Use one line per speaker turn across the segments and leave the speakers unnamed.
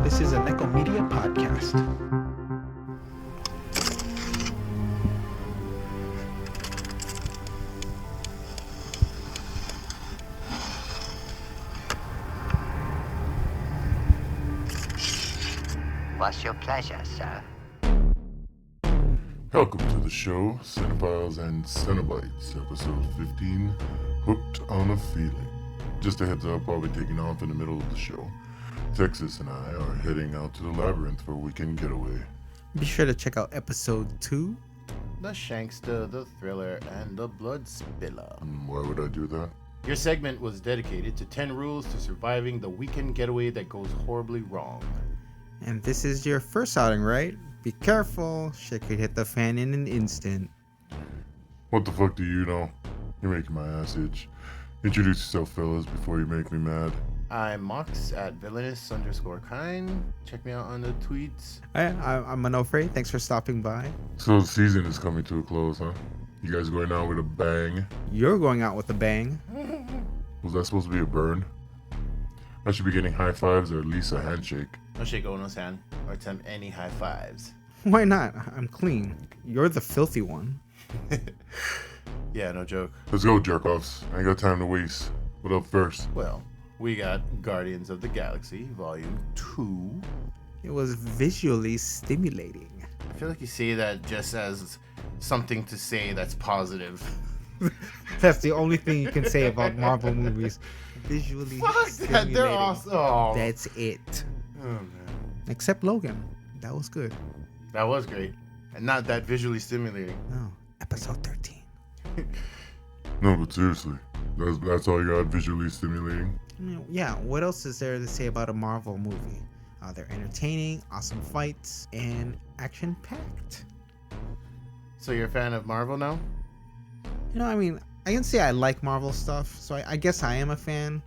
This is a Nekko Media podcast.
What's your pleasure, sir?
Welcome to the show, Cinephiles and Cenobites, episode 15, Hooked on a Feeling. Just a heads up, I'll be taking off in the middle of the show. Texas and I are heading out to the Labyrinth for a weekend getaway.
Be sure to check out episode 2.
The Shankster, the Thriller, and the Blood Spiller.
Why would I do that?
Your segment was dedicated to 10 rules to surviving the weekend getaway that goes horribly wrong.
And this is your first outing, right? Be careful, shit could hit the fan in an instant.
What the fuck do you know? You're making my ass itch. Introduce yourself, fellas, before you make me mad.
I'm Mox at villainous_kind. Check me out on the tweets.
I'm Manofre, thanks for stopping by.
So the season is coming to a close, huh? You guys going out with a bang?
You're going out with a bang.
Was that supposed to be a burn? I should be getting high fives or at least a handshake.
No shake Ono's hand or attempt any high fives.
Why not? I'm clean. You're the filthy one.
Yeah, no joke.
Let's go, jerk-offs. I ain't got time to waste. What up first?
Well, we got Guardians of the Galaxy, Volume 2.
It was visually stimulating.
I feel like you say that just as something to say that's positive.
That's the only thing you can say about Marvel movies. Visually
Fuck
stimulating.
that, they're awesome. Oh.
That's it.
Oh, man.
Except Logan. That was good.
That was great. And not that visually stimulating.
No, episode 13.
No, but seriously, that's all you got visually stimulating?
Yeah, what else is there to say about a Marvel movie? They're entertaining, awesome fights, and action-packed.
So you're a fan of Marvel now?
I can say I like Marvel stuff, so I guess I am a fan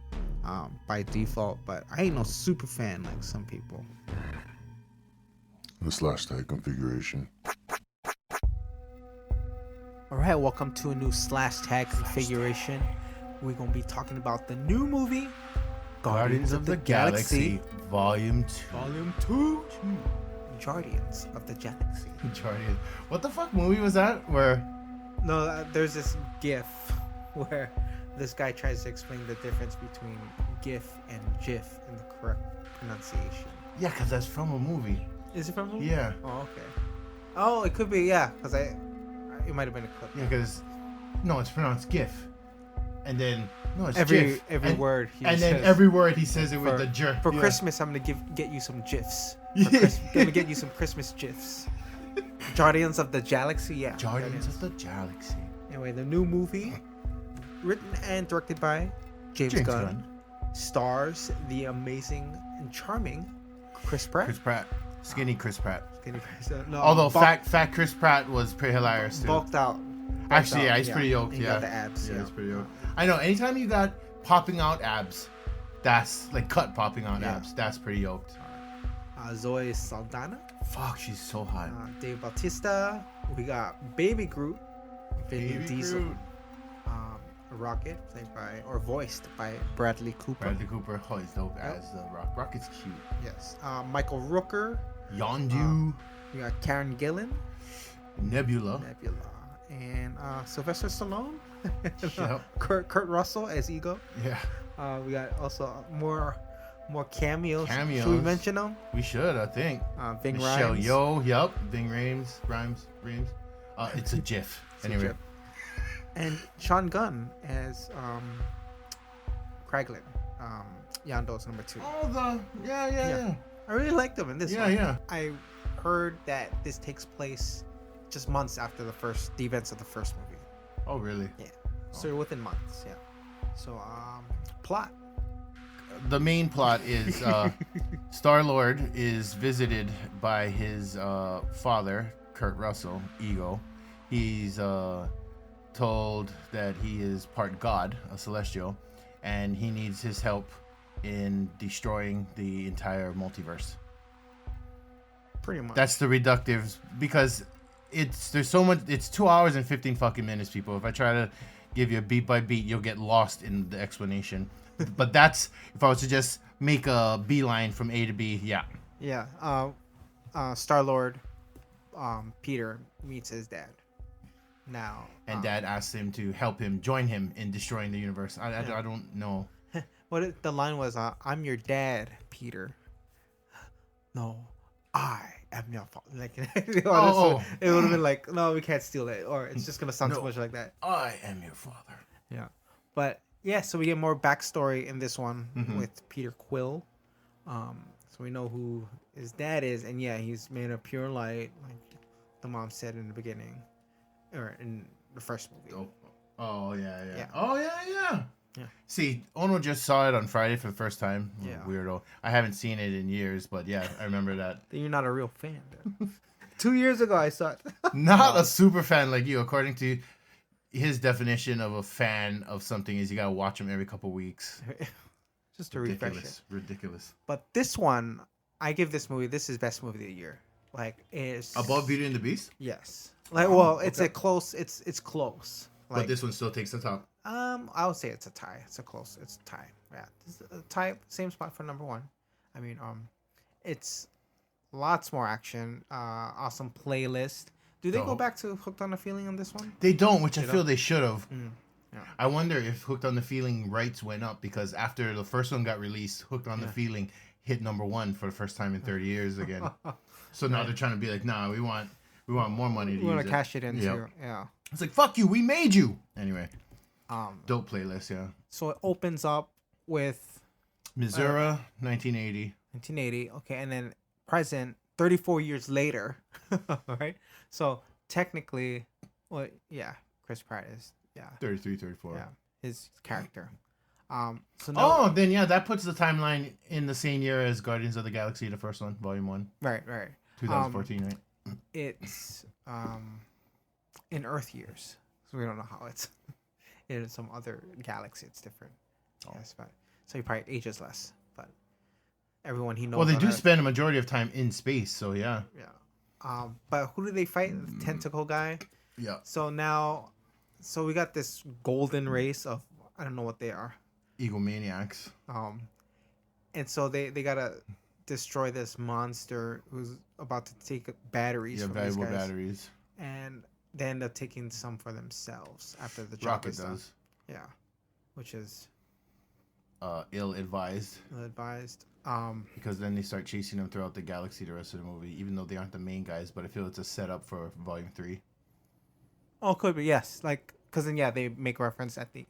by default, but I ain't no super fan like some people.
The Slashtag configuration.
Alright, welcome to a new Slashtag configuration. We're going to be talking about the new movie,
Guardians of the Galaxy, Volume 2.
Volume 2. Guardians of the Galaxy.
Guardians. What the fuck movie was that? Where?
No, there's this GIF where this guy tries to explain the difference between GIF and GIF in the correct pronunciation.
Yeah, because that's from a movie.
Is it from a movie?
Yeah.
Oh, okay. Oh, it could be, yeah, because it might have been a clip.
Yeah, because, no, it's pronounced GIF. And then, no, it's
every
GIF.
Every word he
and
says.
then every word he says it with the jerk.
For Christmas, I'm going to get you some GIFs. Gonna get you some Christmas GIFs. Guardians of the Galaxy, yeah.
Guardians of the Galaxy.
Anyway, the new movie, written and directed by James Gunn, stars the amazing and charming Chris Pratt.
Chris Pratt. Skinny Chris Pratt.
No,
Although fat Chris Pratt was pretty hilarious too.
Bulked out.
Actually, yeah, he's pretty yoked.
He
Yeah,
got the abs.
Yeah, he's pretty yoked. I know. Anytime you got popping out abs, that's like cut popping out abs. That's pretty yoked.
Zoe Saldana.
Fuck, she's so hot.
Dave Bautista. We got Baby Groot. Vin Diesel.
Groot.
Rocket, voiced by Bradley Cooper.
Bradley Cooper, oh, he's dope as Rock. Rocket's cute.
Yes. Michael Rooker.
Yondu.
We got Karen Gillan.
Nebula.
And Sylvester Stallone.
Yep.
Kurt Russell as Ego.
Yeah.
We got also more cameos.
Cameos.
Should we mention them?
We should, I think.
Ving
Michelle
Rhymes.
Yeoh. Ving Rhymes. It's a GIF. Anyway.
And Sean Gunn as Kraglin. Yando's number 2.
Oh, yeah.
I really liked them in this one.
Yeah.
I heard that this takes place just months after the events of the first movie.
Oh, really?
Yeah. So within months, yeah. So, plot.
The main plot is Star-Lord is visited by his father, Kurt Russell, Ego. He's told that he is part god, a celestial, and he needs his help in destroying the entire multiverse.
Pretty much.
That's the reductive, because there's so much. It's 2 hours and 15 fucking minutes, people. If I try to give you a beat by beat, you'll get lost in the explanation. But that's if I was to just make a beeline from A to B. Yeah,
Yeah. Star Lord, Peter meets his dad. Now.
And Dad asks him to help him join him in destroying the universe. I don't know.
The line was, "I'm your dad, Peter." No, I am your father. Like, it would have been like, no, we can't steal it, or it's just gonna sound too much like that.
I am your father.
Yeah, but yeah, so we get more backstory in this one with Peter Quill. So we know who his dad is, and yeah, he's made of pure light, like the mom said in the beginning, or in the first movie.
Oh yeah.
Yeah.
Oh yeah.
Yeah.
See, Ono just saw it on Friday for the first time.
Yeah.
Weirdo. I haven't seen it in years, but yeah, I remember that.
Then you're not a real fan. Then. 2 years ago, I saw it.
Not a super fan like you. According to his definition of a fan of something is you gotta watch them every couple weeks.
Just to refresh it.
Ridiculous.
But this one, I give this movie. This is best movie of the year. Like, it's
Above Beauty and the Beast?
Yes. Like, well, it's a close. It's close. Like,
But this one still takes the top.
I would say it's a tie. It's a tie. Yeah, it's a tie. Same spot for number one. I mean, it's lots more action. Awesome playlist. Do they go back to Hooked on a Feeling on this one?
They don't, which I feel they should have.
Yeah.
I wonder if Hooked on the Feeling rights went up because after the first one got released, Hooked on the Feeling hit number one for the first time in 30 years again. So now they're trying to be like, nah, we want more money to
We want
use
to cash it in
Yep.
too. Yeah.
It's like, fuck you, we made you. Anyway, dope playlist, yeah.
So it opens up with
Missouri, 1980.
1980. Okay, and then present 34 years later. Right? So technically, well, yeah, Chris Pratt is
33, 34.
yeah, his character. So now,
Then yeah, that puts the timeline in the same year as Guardians of the Galaxy, the first one, Volume 1.
right.
2014, right?
It's in Earth years, so we don't know how it's in some other galaxy. It's different. Yes, but so he probably ages less. But everyone he knows.
Well, they
on
do
Earth-
spend a majority of time in space, so yeah.
Yeah. But who do they fight? The tentacle guy.
Yeah.
So now, we got this golden race of, I don't know what they are.
Egomaniacs.
And so they gotta destroy this monster who's about to take batteries
Yeah,
from these
valuable
guys.
batteries.
And they end up taking some for themselves after the job
Rocket
is done.
does.
Yeah, which is
Ill-advised.
ill-advised.
Because then they start chasing them throughout the galaxy the rest of the movie, even though they aren't the main guys, but I feel it's a setup for Volume 3.
Oh, could be, yes. Like, because then, yeah, they make reference at the...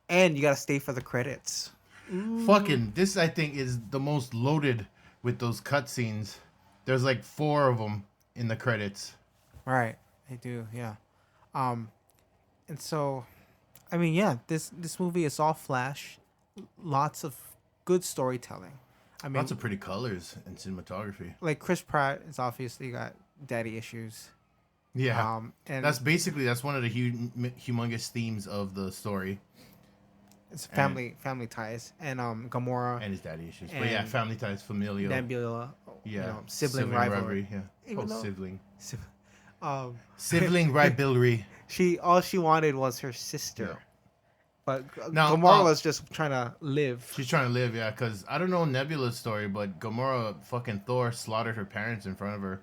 And you gotta stay for the credits.
Fucking, this I think is the most loaded with those cutscenes. There's like 4 of them in the credits.
Right, they do, yeah. And so, I mean, yeah, this movie is all flash. Lots of good storytelling. I mean,
Lots of pretty colors and cinematography.
like Chris Pratt is obviously got daddy issues.
Yeah.
And
That's one of the humongous themes of the story.
it's family ties, and Gamora,
And his daddy issues. But yeah,
And
family ties, familial.
Nebula,
Yeah.
sibling rivalry.
Yeah.
Even though-
Sibling.
Sibling
rivalry.
all she wanted was her sister,
Yeah.
but
Now,
Gamora was just trying to live.
She's trying to live, yeah, because I don't know Nebula's story, but Gamora, fucking Thor, slaughtered her parents in front of her.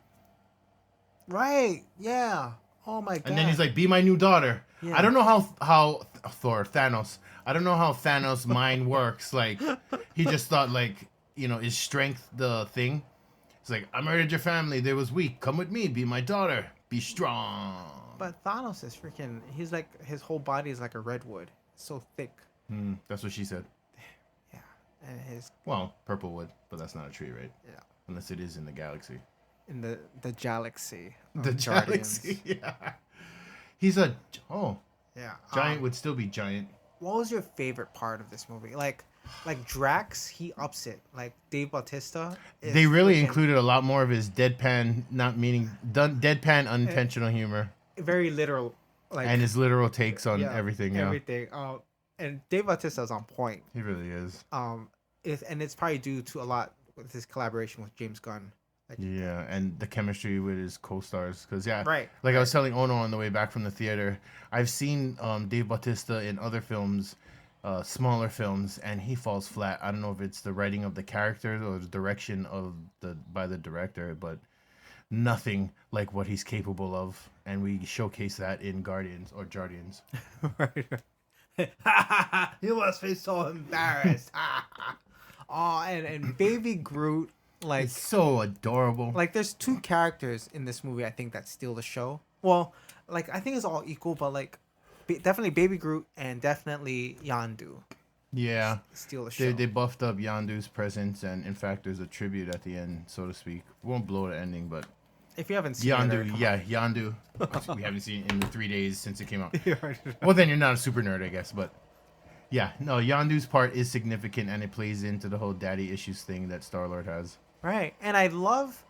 Right? Yeah. Oh my god.
And then he's like, be my new daughter.
Yeah.
I don't know how Thanos. I don't know how Thanos' mind works. Like, he just thought, like, is strength the thing? It's like, I murdered your family. They was weak. Come with me. Be my daughter. Be strong.
But Thanos is freaking. He's like, his whole body is like a redwood. It's so thick.
That's what she said.
Yeah. And his
Well, purple wood, but that's not a tree, right?
yeah.
Unless it is in the galaxy.
In the galaxy.
The
of Guardians.
galaxy, yeah. He's a
Yeah.
giant would still be giant.
What was your favorite part of this movie? Like Drax, he ups it. Like Dave Bautista. is
They really
freaking
included a lot more of his deadpan, deadpan unintentional humor,
very literal. Like
and his literal takes on
yeah,
everything. Yeah,
Everything. And Dave Bautista is on point.
he really is.
And it's probably due to a lot with his collaboration with James Gunn.
Yeah, and the chemistry with his co-stars, because
Right,
like I was telling Ono on the way back from the theater, I've seen Dave Bautista in other films, smaller films, and he falls flat. I don't know if it's the writing of the character or the direction of by the director, but nothing like what he's capable of, and we showcase that in Guardians or Jardians.
Right. You must be so embarrassed. Oh, and Baby Groot, like,
It's so adorable.
like there's two characters in this movie I think that steal the show. Well, like I think it's all equal, but like definitely Baby Groot and definitely Yondu
Yeah,
steal the show.
they buffed up Yondu's presence, and in fact, there's a tribute at the end, so to speak. Won't blow the ending, but
If you haven't seen it,
Yondu, yeah, Yondu. We haven't seen it in the 3 days since it came out.
yeah, right.
Well, then you're not a super nerd, I guess, but yeah, no, Yondu's part is significant, and it plays into the whole daddy issues thing that Star-Lord has.
Right, and I love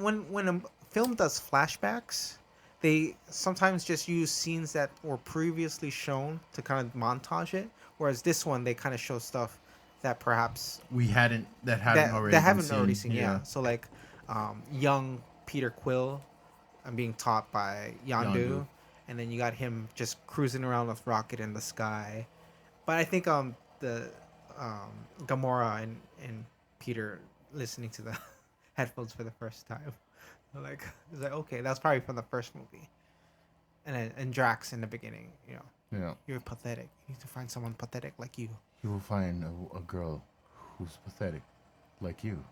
when a film does flashbacks, they sometimes just use scenes that were previously shown to kind of montage it. Whereas this one, they kind of show stuff that perhaps
We hadn't
that
already
that
been
haven't already seen. Yeah. So like, young Peter Quill, being taught by Yondu, and then you got him just cruising around with Rocket in the sky. But I think the Gamora and Peter listening to the headphones for the first time, like it's like okay, that's probably from the first movie. And Drax in the beginning,
Yeah.
you're pathetic. You need to find someone pathetic like you.
You will find a girl who's pathetic, like you.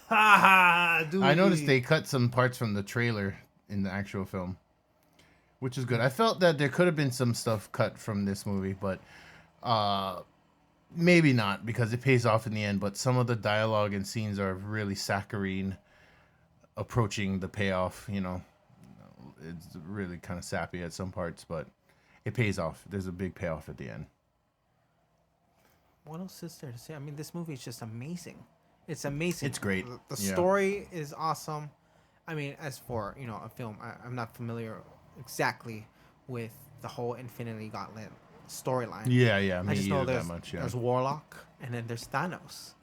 Ha ha!
I noticed they cut some parts from the trailer in the actual film, which is good. I felt that there could have been some stuff cut from this movie, but maybe not, because it pays off in the end. But some of the dialogue and scenes are really saccharine, approaching the payoff. It's really kind of sappy at some parts, but it pays off. There's a big payoff at the end.
What else is there to say? I mean, this movie is just amazing. It's amazing.
It's great.
The
Yeah.
story is awesome. I mean, as for a film, I'm not familiar exactly with the whole Infinity Gauntlet storyline.
Yeah,
I
me
just know
either
there's
that much. Yeah.
there's Warlock and then there's Thanos.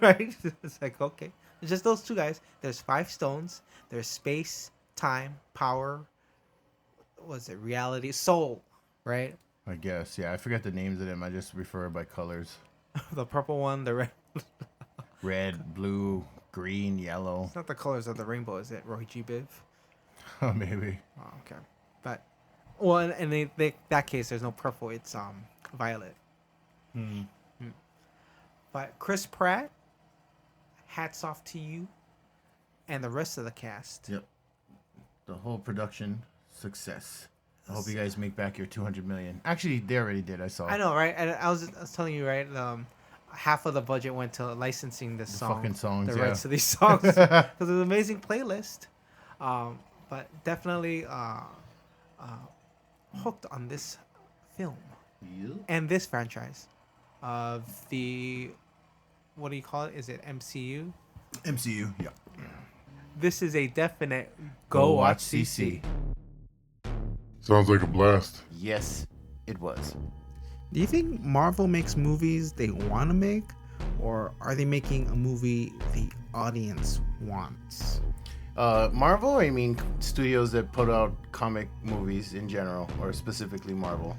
Right? It's like okay, it's just those two guys. There's 5 stones. There's space, time, power. Was it reality, soul? Right?
I guess. Yeah, I forget the names of them. I just refer by colors.
The purple one, the red.
Red, blue, green, yellow.
It's not the colors of the rainbow, is it? Roy G. Biv?
Oh, maybe.
Oh, okay. But, well, in that case, there's no purple. It's violet. But Chris Pratt, hats off to you and the rest of the cast.
Yep. The whole production, success. I hope you guys make back your $200 million. Actually, they already did. I saw.
I know, right? And I was telling you, right? Half of the budget went to licensing this song,
fucking songs,
the
yeah.
rights to these songs, because it's an amazing playlist. But definitely hooked on this film and this franchise of the, what do you call it? Is it MCU?
MCU. Yeah.
This is a definite go watch CC.
Sounds like a blast.
Yes, it was.
Do you think Marvel makes movies they want to make, or are they making a movie the audience wants?
Marvel, or you mean studios that put out comic movies in general, or specifically Marvel?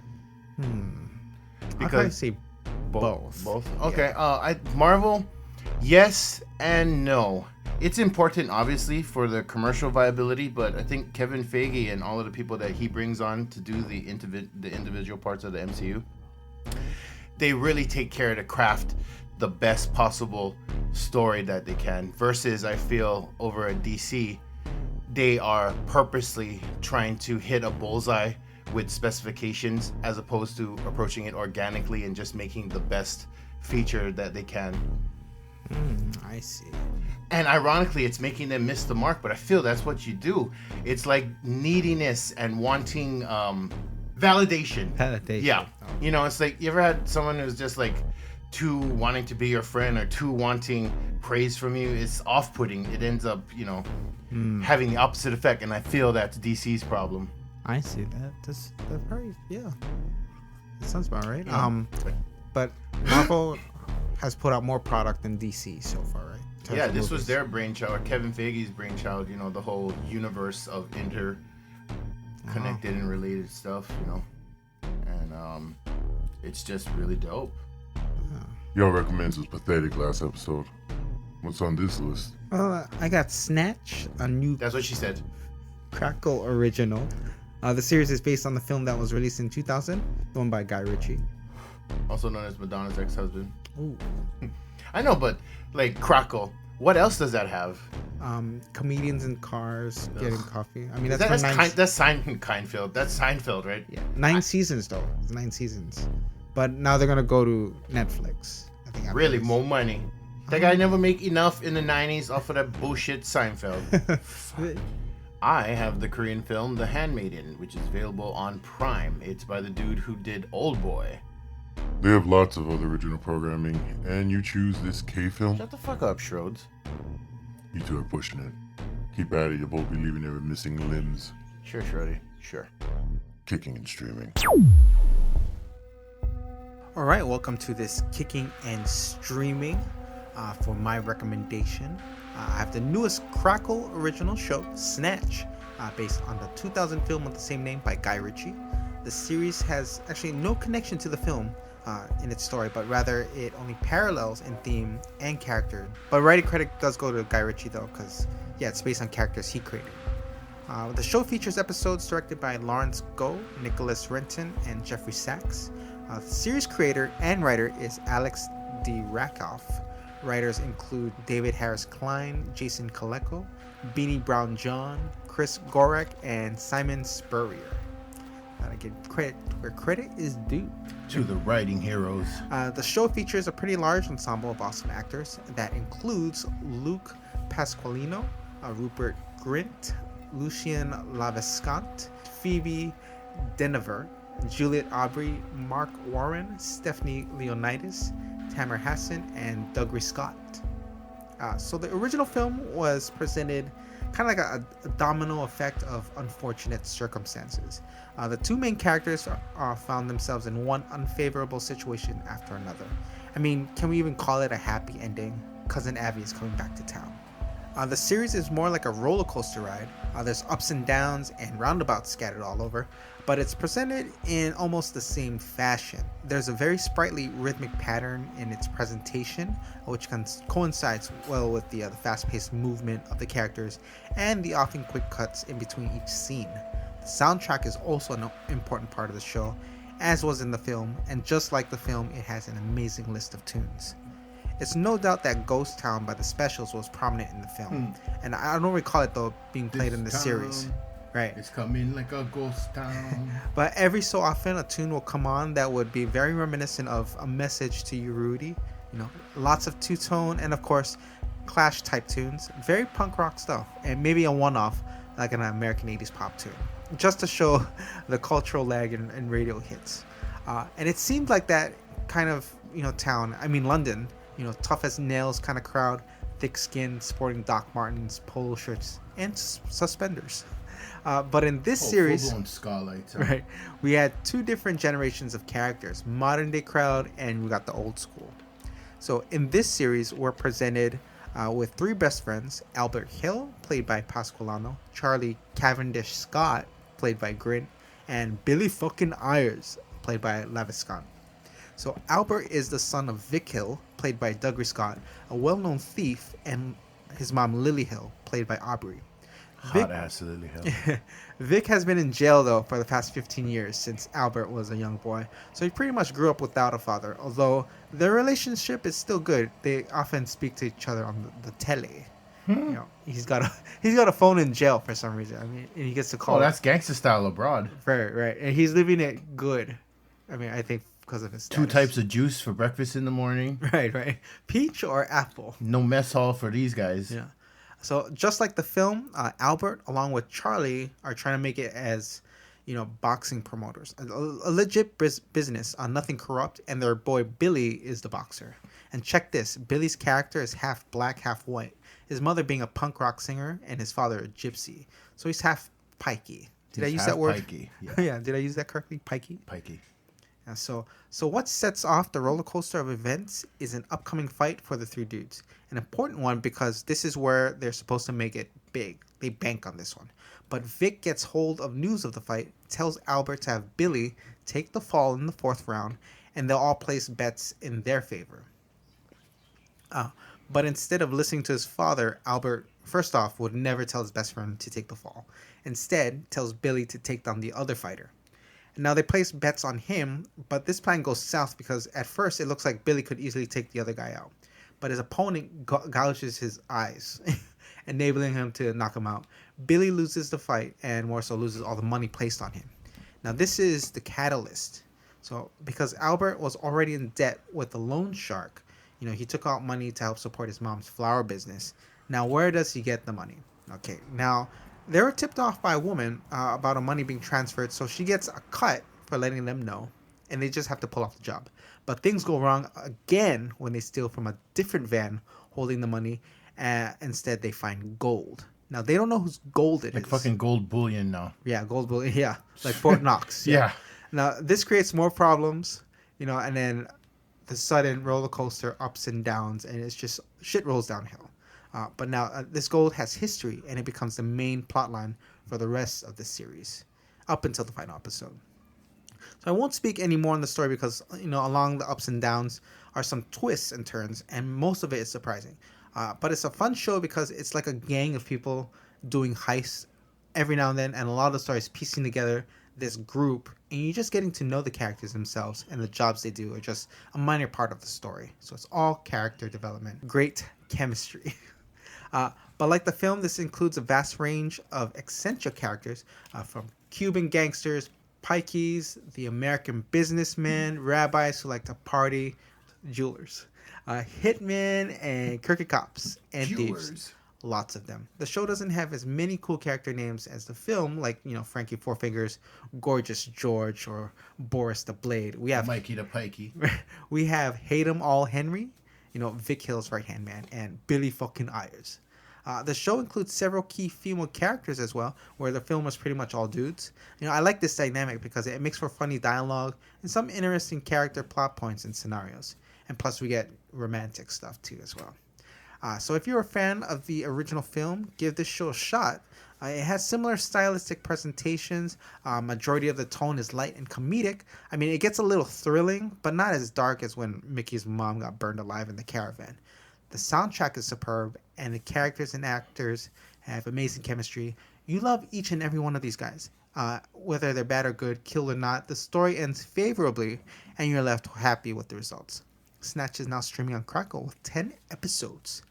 I'd probably say both.
Both. Okay. Marvel, yes and no. It's important, obviously, for the commercial viability, but I think Kevin Feige and all of the people that he brings on to do the individual parts of the MCU, they really take care to craft the best possible story that they can. Versus, I feel, over at DC, they are purposely trying to hit a bullseye with specifications as opposed to approaching it organically and just making the best feature that they can.
I see.
And ironically, it's making them miss the mark, but I feel that's what you do. It's like neediness and wanting validation.
Validation.
Yeah. It's like, you ever had someone who's just like too wanting to be your friend or too wanting praise from you? It's off-putting. It ends up, having the opposite effect, and I feel that's DC's problem.
I see that. That's probably, yeah. That sounds about right.
Yeah.
But Marvel has put out more product than DC so far, right? In terms
Yeah,
of
this was
movies.
their brainchild, or Kevin Feige's brainchild, the whole universe of interconnected and related stuff, And it's just really dope.
Y'all recommends was pathetic last episode. What's on this list?
I got Snatch, a new
That's what she said.
Crackle original. The series is based on the film that was released in 2000, done by Guy Ritchie.
Also known as Madonna's ex-husband.
Ooh.
I know, but like Crackle, what else does that have?
Comedians in cars getting coffee. I mean, that's
That's
from
Seinfeld. That's Seinfeld, right?
yeah, 9 seasons though. It's 9 seasons. But now they're gonna go to Netflix. I think. after
Really,
this.
more money. That guy never make enough in the 90s off of that bullshit Seinfeld. I have the Korean film The Handmaiden, which is available on Prime. It's by the dude who did Old Boy.
They have lots of other original programming, and you choose this K-film?
Shut the fuck up, Schrodes.
You two are pushing it. Keep at it, you'll both be leaving there with missing limbs.
Sure, Schrody. Sure.
Kicking and streaming.
All right, welcome to this kicking and streaming. For my recommendation, I have the newest Crackle original show, Snatch, based on the 2000 film with the same name by Guy Ritchie. The series has actually no connection to the film in its story, but rather it only parallels in theme and character. But writing credit does go to Guy Ritchie though, because yeah, it's based on characters he created. The show features episodes directed by Lawrence Goh, Nicholas Renton, and Jeffrey Sachs. The series creator and writer is Alex D. Rakoff. Writers include David Harris Klein, Jason Kaleko, Beanie Brown John, Chris Gorek, and Simon Spurrier. Gotta give credit where credit is due.
To the writing heroes.
The show features a pretty large ensemble of awesome actors that includes Luke Pasqualino, Rupert Grint, Lucien Lavescant, Phoebe Denever, Juliet Aubrey, Mark Warren, Stephanie Leonidas, Tamer Hassan, and Dougray Scott. So the original film was presented kind of like a domino effect of unfortunate circumstances. The two main characters found themselves in one unfavorable situation after another. I mean, can we even call it a happy ending? Cousin Abby is coming back to town. The series is more like a roller coaster ride. There's ups and downs and roundabouts scattered all over, but it's presented in almost the same fashion. There's a very sprightly rhythmic pattern in its presentation, which coincides well with the fast-paced movement of the characters and the often quick cuts in between each scene. The soundtrack is also an important part of the show, as was in the film, and just like the film, it has an amazing list of tunes. It's no doubt that Ghost Town by the Specials was prominent in the film, and I don't recall it though being played in the series. Right.
It's coming like a ghost town.
But every so often a tune will come on that would be very reminiscent of A Message to You, Rudy. You know, lots of two-tone and of course Clash type tunes, very punk rock stuff, and maybe a one-off like an American 80s pop tune, just to show the cultural lag in radio hits. And it seemed like that kind of, town, London, tough as nails kind of crowd, thick skin, sporting Doc Martens, polo shirts, and suspenders. But in this series, right, we had two different generations of characters, modern day crowd, and we got the old school. So in this series, we're presented with three best friends: Albert Hill, played by Pasqualano, Charlie Cavendish Scott, played by Grint, and Billy fucking Ayers, played by Lavescant. So Albert is the son of Vic Hill, played by Dougray Scott, a well-known thief, and his mom Lily Hill, played by Aubrey.
Hot ass Lily Hill.
Vic has been in jail though for the past 15 years since Albert was a young boy, so he pretty much grew up without a father. Although their relationship is still good, they often speak to each other on the tele. He's got a phone in jail for some reason. And he gets to call.
Oh, that's gangster style abroad.
Right, and he's living it good. I think because of his status.
2 types of juice for breakfast in the morning.
Right. Peach or apple.
No mess hall for these guys.
Yeah. So just like the film, Albert, along with Charlie, are trying to make it as, boxing promoters. A legit business, nothing corrupt, and their boy Billy is the boxer. And check this, Billy's character is half black, half white. His mother being a punk rock singer, and his father a gypsy. So he's half pikey. Did I use that word?
Pikey.
Yeah, did I use that correctly? Pikey?
Pikey.
Yeah, so what sets off the roller coaster of events is an upcoming fight for the three dudes. An important one because this is where they're supposed to make it big. They bank on this one. But Vic gets hold of news of the fight, tells Albert to have Billy take the fall in the 4th round, and they'll all place bets in their favor. But instead of listening to his father, Albert, first off, would never tell his best friend to take the fall. Instead, tells Billy to take down the other fighter. And now they place bets on him, but this plan goes south because at first it looks like Billy could easily take the other guy out. But his opponent gouges his eyes, enabling him to knock him out. Billy loses the fight and more so loses all the money placed on him. Now this is the catalyst. So because Albert was already in debt with the loan shark, he took out money to help support his mom's flower business. Now where does he get the money? Okay, now they were tipped off by a woman about the money being transferred, so she gets a cut for letting them know, and they just have to pull off the job. But things go wrong again when they steal from a different van holding the money. Instead, they find gold. Now, they don't know whose gold it is.
Like fucking gold bullion now.
Yeah, gold bullion. Yeah, like Fort Knox.
Yeah.
Now, this creates more problems, and then the sudden roller coaster ups and downs, and it's just shit rolls downhill. But now this gold has history, and it becomes the main plot line for the rest of the series, up until the final episode. So I won't speak any more on the story because, along the ups and downs are some twists and turns, and most of it is surprising. But it's a fun show because it's like a gang of people doing heists every now and then, and a lot of the stories piecing together this group, and you're just getting to know the characters themselves, and the jobs they do are just a minor part of the story. So it's all character development. Great chemistry. But like the film, this includes a vast range of eccentric characters, from Cuban gangsters, pikeys, the American businessmen, rabbis who like to party, jewelers, hitmen, and crooked cops, and thieves. Lots of them. The show doesn't have as many cool character names as the film, like, Frankie Four Fingers, Gorgeous George, or Boris the Blade. We have
Mikey the Pikey.
We have Hate 'em All Henry, Vic Hill's right-hand man, and Billy fucking Ayers. The show includes several key female characters as well, where the film was pretty much all dudes. I like this dynamic because it makes for funny dialogue and some interesting character plot points and scenarios. And plus we get romantic stuff too as well. So if you're a fan of the original film, give this show a shot. It has similar stylistic presentations. Majority of the tone is light and comedic. I mean, it gets a little thrilling, but not as dark as when Mickey's mom got burned alive in the caravan. The soundtrack is superb, and the characters and actors have amazing chemistry. You love each and every one of these guys. Whether they're bad or good, killed or not, the story ends favorably, and you're left happy with the results. Snatch is now streaming on Crackle with 10 episodes.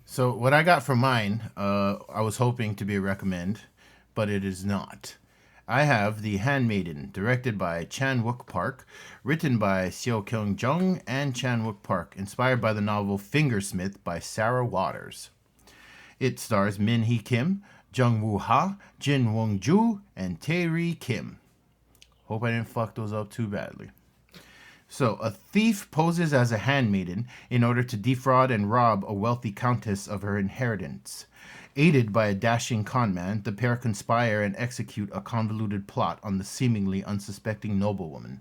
So what I got for mine, I was hoping to be a recommend, but it is not. I have The Handmaiden, directed by Chan-wook Park, written by Seo Kyung-jung and Chan-wook Park, inspired by the novel Fingersmith by Sarah Waters. It stars Min Hee Kim, Jung Woo Ha, Jin Wong Joo, and Tae-ri Kim. Hope I didn't fuck those up too badly. So, a thief poses as a handmaiden in order to defraud and rob a wealthy countess of her inheritance. Aided by a dashing conman, the pair conspire and execute a convoluted plot on the seemingly unsuspecting noblewoman.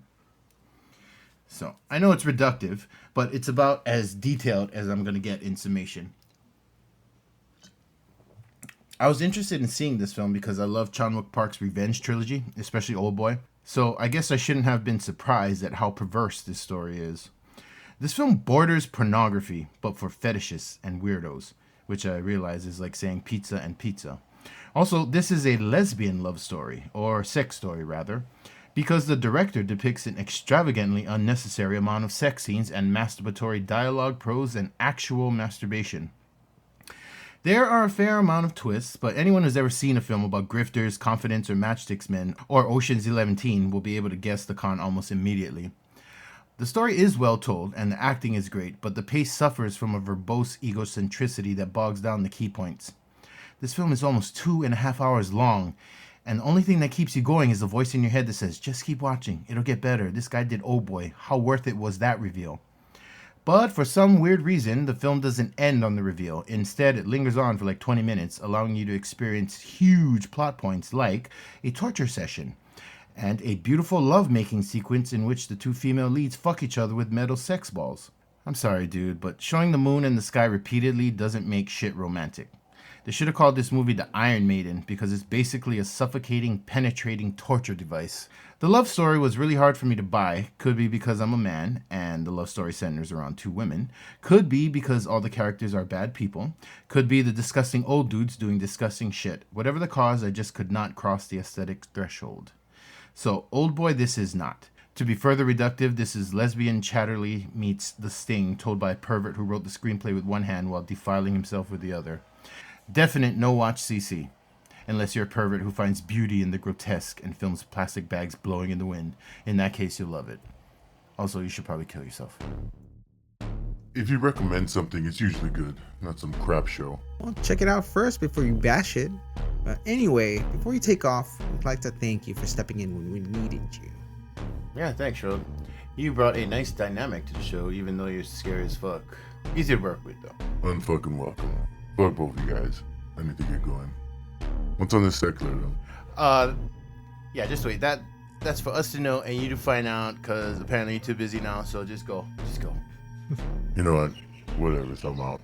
So, I know it's reductive, but it's about as detailed as I'm going to get in summation. I was interested in seeing this film because I love Chan-wook Park's Revenge trilogy, especially Oldboy. So I guess I shouldn't have been surprised at how perverse this story is. This film borders pornography, but for fetishists and weirdos, which I realize is like saying pizza and pizza. Also, this is a lesbian love story, or sex story rather, because the director depicts an extravagantly unnecessary amount of sex scenes and masturbatory dialogue, prose, and actual masturbation. There are a fair amount of twists, but anyone who's ever seen a film about grifters, confidants, or matchsticks men, or Ocean's 11 will be able to guess the con almost immediately. The story is well told, and the acting is great, but the pace suffers from a verbose egocentricity that bogs down the key points. This film is almost 2.5 hours long, and the only thing that keeps you going is the voice in your head that says, just keep watching, it'll get better, this guy did oh boy, how worth it was that reveal. But for some weird reason, the film doesn't end on the reveal. Instead, it lingers on for like 20 minutes, allowing you to experience huge plot points like a torture session and a beautiful love-making sequence in which the two female leads fuck each other with metal sex balls. I'm sorry, dude, but showing the moon and the sky repeatedly doesn't make shit romantic. They should have called this movie The Iron Maiden because it's basically a suffocating, penetrating torture device. The love story was really hard for me to buy. Could be because I'm a man and the love story centers around two women. Could be because all the characters are bad people. Could be the disgusting old dudes doing disgusting shit. Whatever the cause, I just could not cross the aesthetic threshold. So, Old Boy, this is not. To be further reductive, this is lesbian Chatterley meets The Sting, told by a pervert who wrote the screenplay with one hand while defiling himself with the other. Definite no-watch CC, unless you're a pervert who finds beauty in the grotesque and films plastic bags blowing in the wind. In that case, you'll love it. Also, you should probably kill yourself.
If you recommend something, it's usually good, not some crap show.
Well, check it out first before you bash it. Anyway, before you take off, I'd like to thank you for stepping in when we needed you.
Yeah, thanks, Schrody. You brought a nice dynamic to the show, even though you're scary as fuck. Easy to work with, though.
Unfucking welcome. Fuck both of you guys. I need to get going. What's on this secular though?
Yeah, just wait. That's for us to know and you to find out, because apparently you're too busy now, so just go. Just go.
You know what? Whatever, so I'm out.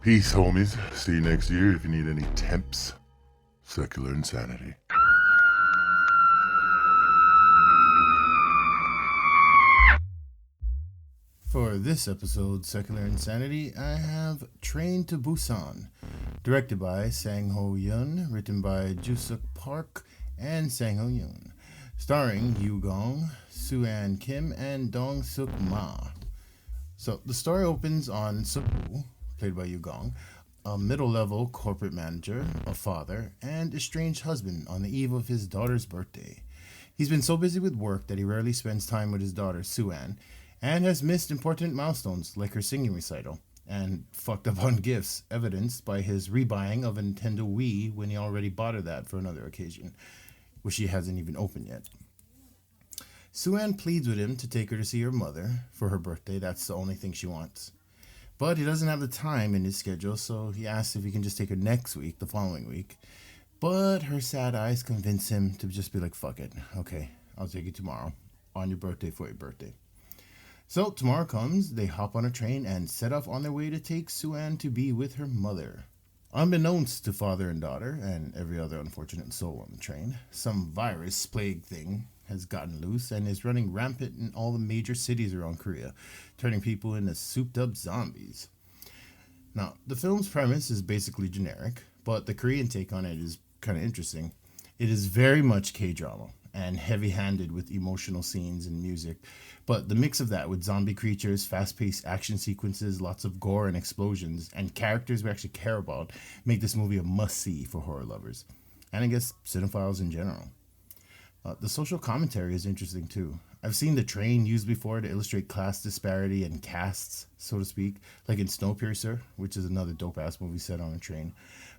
Peace, homies. See you next year if you need any temps. Secular insanity.
For this episode, Secular Insanity, I have Train to Busan, directed by Sang-ho Yoon, written by Jusuk Park and Sang-ho Yoon, starring Yu Gong, Soo-an Kim, and Dong-suk Ma. So, the story opens on Suk-woo, played by Yu Gong, a middle-level corporate manager, a father, and estranged husband on the eve of his daughter's birthday. He's been so busy with work that he rarely spends time with his daughter, Soo-an, and has missed important milestones like her singing recital, and fucked up on gifts, evidenced by his rebuying of a Nintendo Wii when he already bought her that for another occasion, which she hasn't even opened yet. Soo-an pleads with him to take her to see her mother for her birthday. That's the only thing she wants. But he doesn't have the time in his schedule, so he asks if he can just take her next week, the following week. But her sad eyes convince him to just be like, fuck it. Okay, I'll take you tomorrow, on your birthday for your birthday. So tomorrow comes, they hop on a train and set off on their way to take Soo-an to be with her mother. Unbeknownst to father and daughter, and every other unfortunate soul on the train, some virus plague thing has gotten loose and is running rampant in all the major cities around Korea, turning people into souped-up zombies. Now, the film's premise is basically generic, but the Korean take on it is kind of interesting. It is very much K-drama, and heavy-handed with emotional scenes and music, but the mix of that with zombie creatures, fast-paced action sequences, lots of gore and explosions, and characters we actually care about make this movie a must-see for horror lovers, and I guess cinephiles in general. The social commentary is interesting too. I've seen the train used before to illustrate class disparity and castes, so to speak, like in Snowpiercer, which is another dope-ass movie set on a train.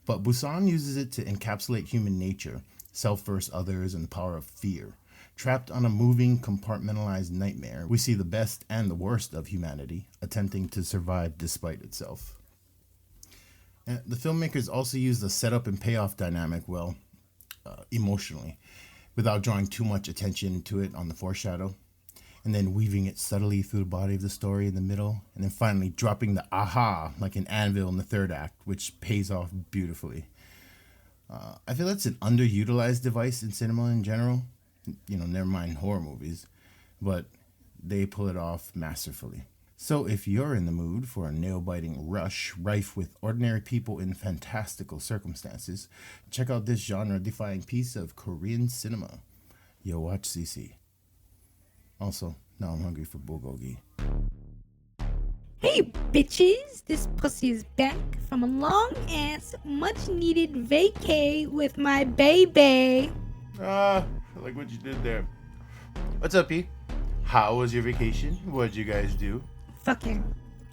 But Busan uses it to encapsulate human nature, self versus others, and the power of fear. Trapped on a moving, compartmentalized nightmare, we see the best and the worst of humanity, attempting to survive despite itself. And the filmmakers also use the setup and payoff dynamic well, emotionally, without drawing too much attention to it on the foreshadow, and then weaving it subtly through the body of the story in the middle, and then finally dropping the aha like an anvil in the third act, which pays off beautifully. I feel that's an underutilized device in cinema in general. Never mind horror movies, but they pull it off masterfully. So if you're in the mood for a nail-biting rush rife with ordinary people in fantastical circumstances, check out this genre-defying piece of Korean cinema. Yo, watch CC. Also, now I'm hungry for bulgogi.
Hey bitches, this pussy is back from a long-ass, much-needed vacay with my baby.
I like what you did there. What's up, P? How was your vacation? What'd you guys do?
Fucking.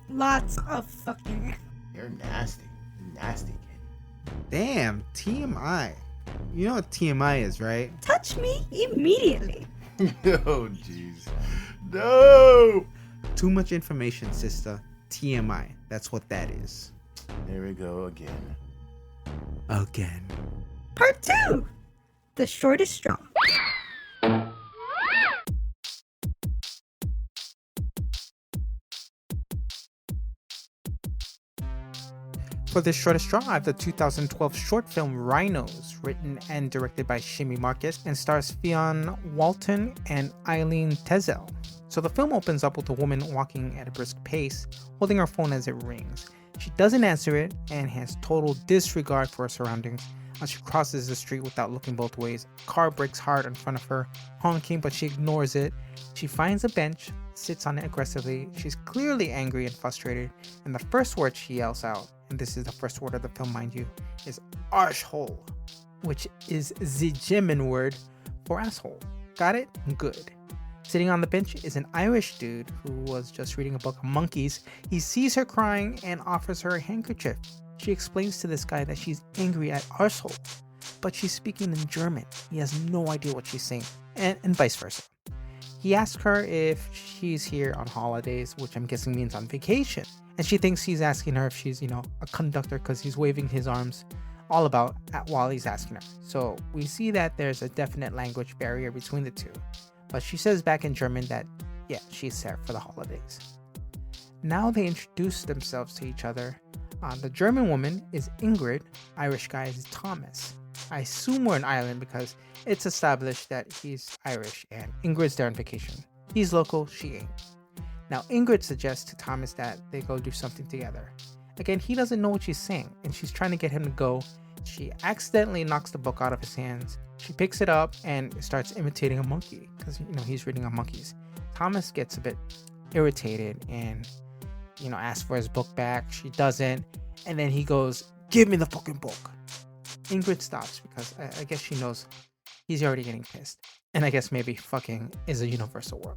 Lots of fucking.
You're nasty. Nasty kid.
Damn, TMI. You know what TMI is, right?
Touch me immediately.
Oh, jeez. No!
Too much information, sister. TMI. That's what that is.
There we go again.
Again.
Part 2. The shortest straw.
For this shortest straw, I have the 2012 short film Rhinos, written and directed by Shimi Marcus, and stars Fionn Walton and Eileen Tezel. So the film opens up with a woman walking at a brisk pace, holding her phone as it rings. She doesn't answer it and has total disregard for her surroundings. As she crosses the street without looking both ways, a car brakes hard in front of her, honking, but she ignores it. She finds a bench, sits on it aggressively. She's clearly angry and frustrated, and the first word she yells out, and this is the first word of the film, mind you, is arshhole, which is the German word for asshole. Got it? Good. Sitting on the bench is an Irish dude who was just reading a book on monkeys. He sees her crying and offers her a handkerchief. She explains to this guy that she's angry at arsehole, but she's speaking in German. He has no idea what she's saying, and vice versa. He asks her if she's here on holidays, which I'm guessing means on vacation. And she thinks he's asking her if she's, a conductor, because he's waving his arms all about while he's asking her. So we see that there's a definite language barrier between the two. But she says back in German that, yeah, she's there for the holidays. Now they introduce themselves to each other. The German woman is Ingrid, Irish guy is Thomas. I assume we're in Ireland because it's established that he's Irish and Ingrid's there on vacation. He's local, she ain't. Now Ingrid suggests to Thomas that they go do something together. Again, he doesn't know what she's saying and she's trying to get him to go. She accidentally knocks the book out of his hands. She picks it up and starts imitating a monkey because, he's reading on monkeys. Thomas gets a bit irritated and, asks for his book back. She doesn't. And then he goes, "Give me the fucking book." Ingrid stops because I guess she knows he's already getting pissed. And I guess maybe fucking is a universal word.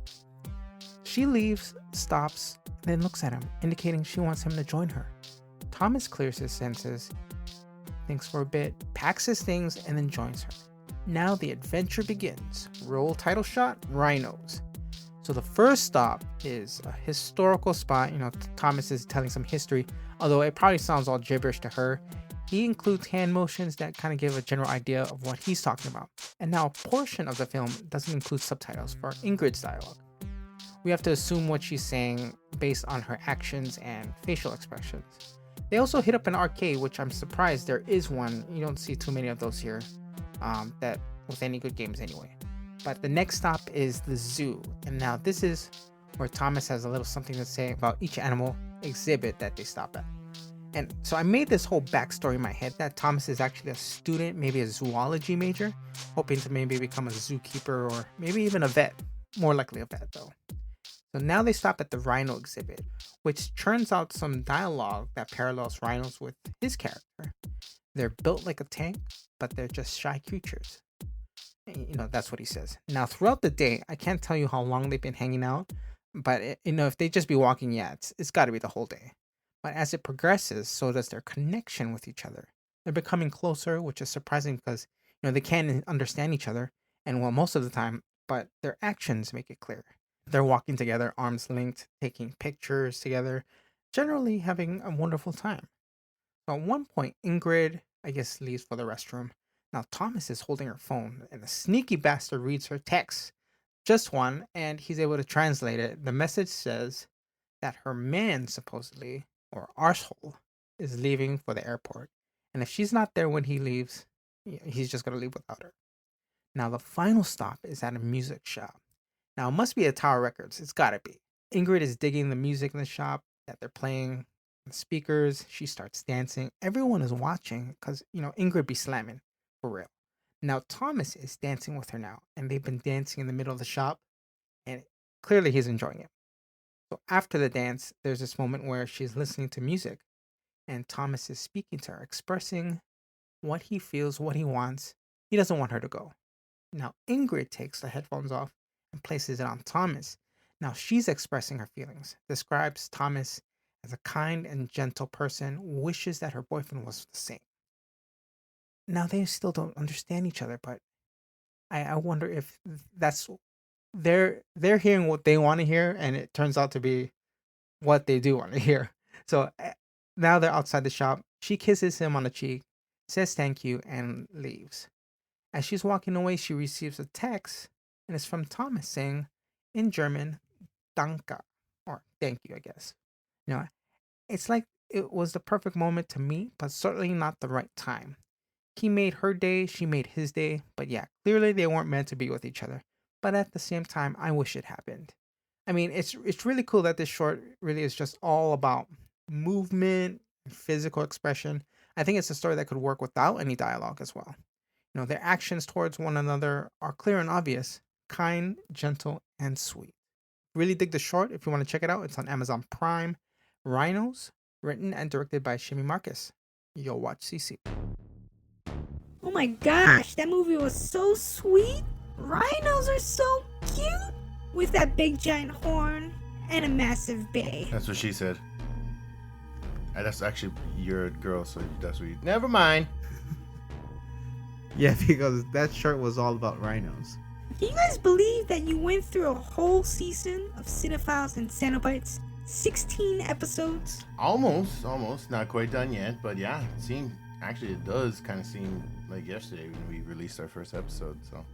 She leaves, stops, and then looks at him, indicating she wants him to join her. Thomas clears his senses, thinks for a bit, packs his things, and then joins her. Now the adventure begins. Roll title shot, Rhinos. So the first stop is a historical spot. Thomas is telling some history, although it probably sounds all gibberish to her. He includes hand motions that kind of give a general idea of what he's talking about. And now a portion of the film doesn't include subtitles for Ingrid's dialogue. We have to assume what she's saying based on her actions and facial expressions. They also hit up an arcade, which I'm surprised there is one. You don't see too many of those here, that with any good games anyway. But the next stop is the zoo. And now this is where Thomas has a little something to say about each animal exhibit that they stop at. And so I made this whole backstory in my head that Thomas is actually a student, maybe a zoology major, hoping to maybe become a zookeeper or maybe even a vet. More likely a vet though. So now they stop at the rhino exhibit, which churns out some dialogue that parallels Rhinos with his character. They're built like a tank, but they're just shy creatures. That's what he says. Now, throughout the day, I can't tell you how long they've been hanging out, but if they just be walking, yeah, it's got to be the whole day. But as it progresses, so does their connection with each other. They're becoming closer, which is surprising because, they can't understand each other, and well, most of the time, but their actions make it clear. They're walking together, arms linked, taking pictures together, generally having a wonderful time. So at one point, Ingrid, I guess, leaves for the restroom. Now Thomas is holding her phone, and the sneaky bastard reads her text. Just one, and he's able to translate it. The message says that her man, supposedly, or arsehole, is leaving for the airport. And if she's not there when he leaves, he's just going to leave without her. Now the final stop is at a music shop. Now it must be a Tower Records. It's got to be. Ingrid is digging the music in the shop that they're playing. The speakers. She starts dancing. Everyone is watching because, Ingrid be slamming. For real. Now Thomas is dancing with her now, and they've been dancing in the middle of the shop, and clearly he's enjoying it. So after the dance, there's this moment where she's listening to music, and Thomas is speaking to her, expressing what he feels, what he wants. He doesn't want her to go. Now Ingrid takes the headphones off and places it on Thomas. Now she's expressing her feelings, describes Thomas as a kind and gentle person, wishes that her boyfriend was the same. Now they still don't understand each other, but I wonder if that's they're hearing what they want to hear, and it turns out to be what they do want to hear. So now they're outside the shop. She kisses him on the cheek, says thank you, and leaves. As she's walking away, she receives a text, and it's from Thomas saying, in German, "Danke," or "thank you," I guess. It's like it was the perfect moment to meet, but certainly not the right time. He made her day, she made his day, but yeah, clearly they weren't meant to be with each other. But at the same time, I wish it happened. I mean, it's really cool that this short really is just all about movement, physical expression. I think it's a story that could work without any dialogue as well. Their actions towards one another are clear and obvious, kind, gentle, and sweet. Really dig the short. If you want to check it out, it's on Amazon Prime. Rhinos, written and directed by Shimi Marcus. You'll watch CC.
Oh my gosh, that movie was so sweet. Rhinos are so cute with that big giant horn and a massive bay.
That's what she said. That's actually your girl, so that's what you... Never mind.
Yeah, because that shirt was all about rhinos.
Can you guys believe that you went through a whole season of Cinephiles and Cenobites? 16 episodes?
Almost. Not quite done yet, but yeah, it does kind of seem like yesterday when we released our first episode, so.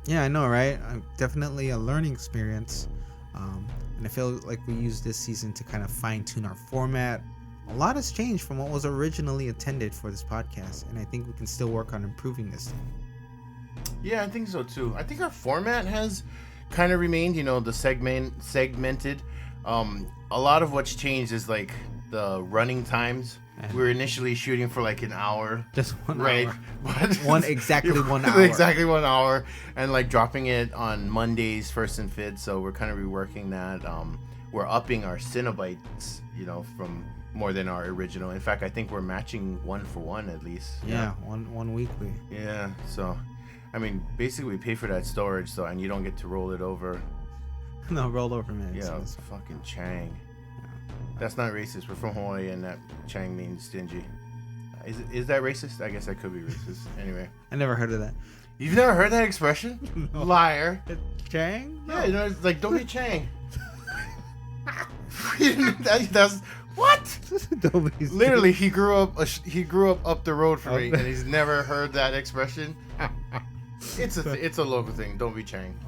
Yeah, I know, right? Definitely a learning experience. And I feel like we used this season to kind of fine-tune our format. A lot has changed from what was originally intended for this podcast, and I think we can still work on improving this thing.
Yeah, I think so too. I think our format has kind of remained, the segmented. A lot of what's changed is like the running times. We were initially shooting for like an hour.
Just 1
right?
hour.
But
Exactly 1 hour.
Exactly 1 hour. And like dropping it on Mondays, first and fifth. So we're kind of reworking that. We're upping our Cenobites, from more than our original. In fact, I think we're matching 1 for 1 at least.
Yeah, one weekly.
Yeah, so I mean, basically we pay for that storage, and you don't get to roll it over.
No, roll over, man.
Yeah, it's fucking Chang. That's not racist. We're from Hawaii, and that Chang means stingy. Is that racist? I guess that could be racist. Anyway.
I never heard of that.
You've never heard that expression? No. Liar.
Chang? No.
Yeah, it's like, don't be Chang. That's what? Literally, he grew up up the road from me, and he's never heard that expression. It's a local thing. Don't be Chang.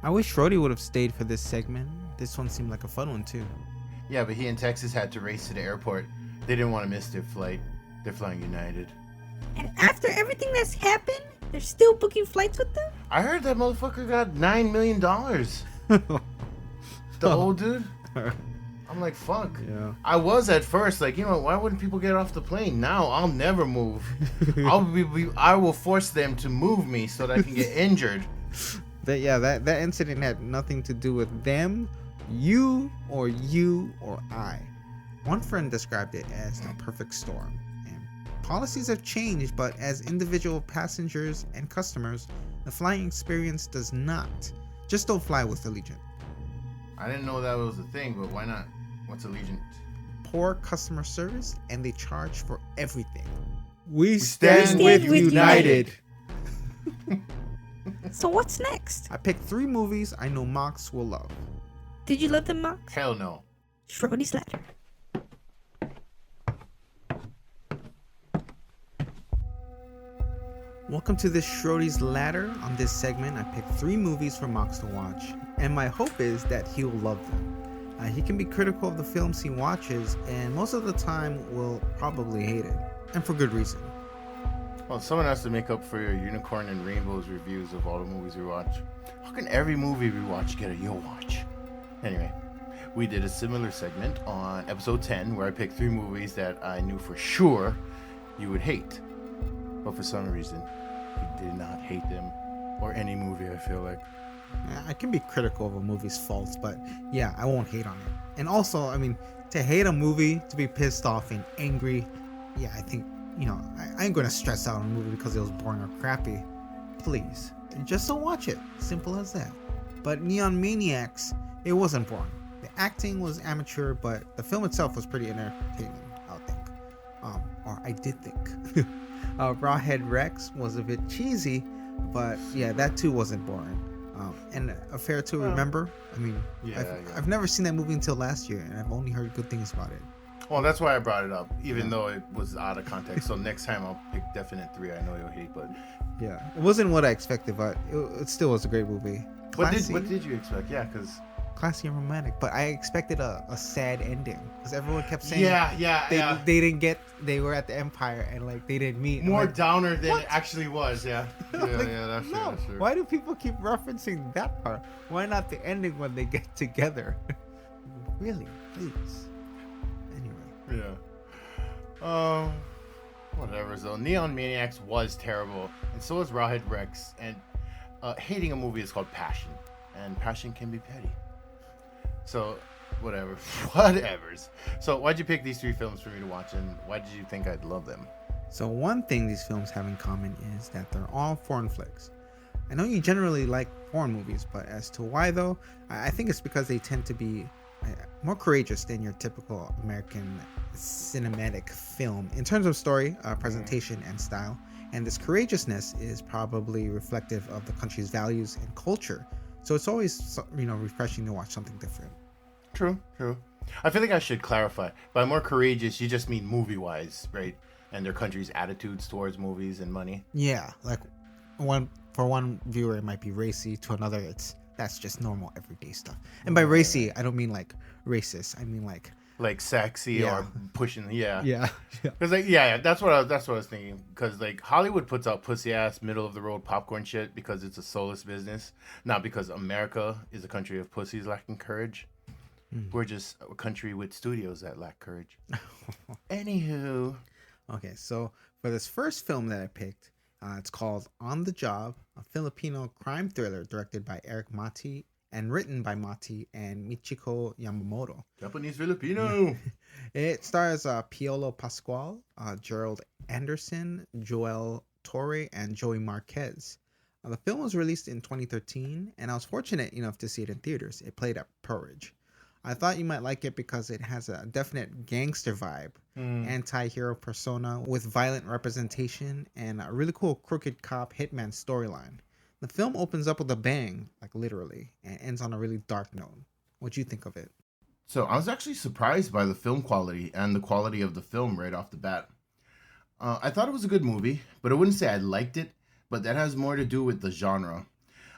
I wish Schrody would have stayed for this segment. This one seemed like a fun one too.
Yeah, but he and Texas had to race to the airport. They didn't want to miss their flight. They're flying United.
And after everything that's happened, they're still booking flights with them?
I heard that motherfucker got $9 million. The old dude. I'm like, fuck.
Yeah.
I was at first like, why wouldn't people get off the plane? Now I'll never move. I will force them to move me so that I can get injured.
That incident had nothing to do with them, you or I. One friend described it as the perfect storm. And policies have changed, but as individual passengers and customers, the flying experience does not. Just don't fly with Allegiant.
I didn't know that was a thing, but why not? What's Allegiant?
Poor customer service, and they charge for everything. We
stand
with
United.
So what's next?
I picked 3 movies I know Mox will love.
Did you love them, Mox?
Hell no.
Schrody's Ladder.
Welcome to this Schrody's Ladder. On this segment, I picked 3 movies for Mox to watch, and my hope is that he will love them. He can be critical of the films he watches, and most of the time will probably hate it, and for good reason.
Well, someone has to make up for your Unicorn and Rainbows reviews of all the movies we watch. How can every movie we watch get a yo watch? Anyway, we did a similar segment on episode 10 where I picked 3 movies that I knew for sure you would hate. But for some reason, you did not hate them, or any movie, I feel like.
I can be critical of a movie's faults, but yeah, I won't hate on it. And also, I mean, to hate a movie, to be pissed off and angry, yeah, I think, I ain't gonna stress out on a movie because it was boring or crappy. Please, just don't watch it. Simple as that. But Neon Maniacs, it wasn't boring. The acting was amateur, but the film itself was pretty entertaining, I think. Or I did think. Rawhead Rex was a bit cheesy, but yeah, that too wasn't boring. And Affair to Remember, I mean, I've never seen that movie until last year, and I've only heard good things about it.
Well, that's why I brought it up, even though it was out of context. So next time I'll pick definite 3 I know you'll hate, but...
Yeah, it wasn't what I expected, but it still was a great movie.
What did you expect? Yeah, because
classy and romantic, but I expected a sad ending because everyone kept saying they didn't get, they were at the Empire and like they didn't meet.
More
I'm like,
downer than
what?
it actually was. Yeah. Yeah,
Like,
that's true.
no.
That's true.
Why do people keep referencing that part? Why not the ending when they get together? Really, please. Anyway.
Yeah. Whatever. So Neon Maniacs was terrible, and so was Rawhead Rex. And hating a movie is called passion, and passion can be petty. So, whatevers. So, why'd you pick these 3 films for me to watch, and why did you think I'd love them?
So one thing these films have in common is that they're all foreign flicks. I know you generally like foreign movies, but as to why though, I think it's because they tend to be more courageous than your typical American cinematic film in terms of story, presentation, and style. And this courageousness is probably reflective of the country's values and culture. So it's always, refreshing to watch something different.
True. I feel like I should clarify. By more courageous, you just mean movie-wise, right? And their country's attitudes towards movies and money.
Yeah, like for one viewer it might be racy, to another that's just normal everyday stuff. And by racy, I don't mean like racist. I mean like
sexy or pushing.
Yeah.
Because that's what I was thinking. Because like Hollywood puts out pussy ass middle of the road popcorn shit because it's a soulless business, not because America is a country of pussies lacking courage. We're just a country with studios that lack courage. Anywho.
Okay, so for this first film that I picked, it's called On the Job, a Filipino crime thriller directed by Eric Mati and written by Mati and Michiko Yamamoto.
Japanese Filipino.
It stars Piolo Pascual, Gerald Anderson, Joel Torre, and Joey Marquez. The film was released in 2013, and I was fortunate enough to see it in theaters. It played at Pearridge. I thought you might like it because it has a definite gangster vibe, anti-hero persona with violent representation, and a really cool crooked cop hitman storyline. The film opens up with a bang, like literally, and ends on a really dark note. What'd you think of it?
So I was actually surprised by the film quality and the quality of the film right off the bat. I thought it was a good movie, but I wouldn't say I liked it, but that has more to do with the genre.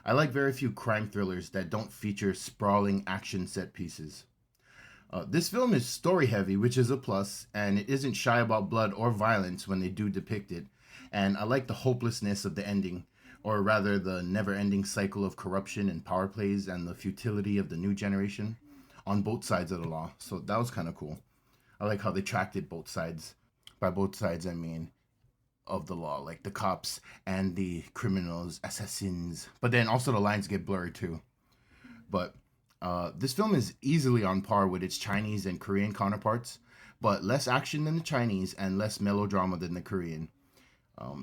I like very few crime thrillers that don't feature sprawling action set pieces. This film is story heavy, which is a plus, and it isn't shy about blood or violence when they do depict it. And I like the hopelessness of the ending, or rather the never-ending cycle of corruption and power plays and the futility of the new generation on both sides of the law. So that was kind of cool. I like how they tracked it both sides. By both sides, I mean of the law, like the cops and the criminals, assassins. But then also the lines get blurry too. But this film is easily on par with its Chinese and Korean counterparts, but less action than the Chinese and less melodrama than the Korean.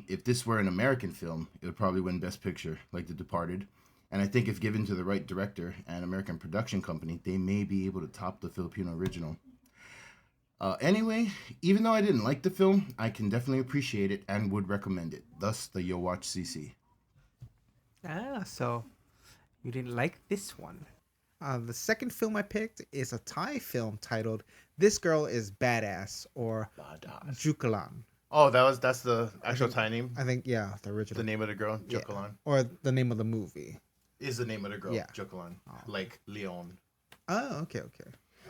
If this were an American film, it would probably win Best Picture, like The Departed. And I think if given to the right director and American production company, they may be able to top the Filipino original. Anyway, even though I didn't like the film, I can definitely appreciate it and would recommend it. Thus, the Yo Watch CC.
So you didn't like this one. The second film I picked is a Thai film titled This Girl is Badass, or Jukalan.
Oh, that's the actual Thai name?
I think, yeah, the original.
The name of the girl, Jukalan.
Yeah. Or the name of the movie.
Is the name of the girl,
yeah.
Jukalan. Oh. Like Leon.
Oh, okay.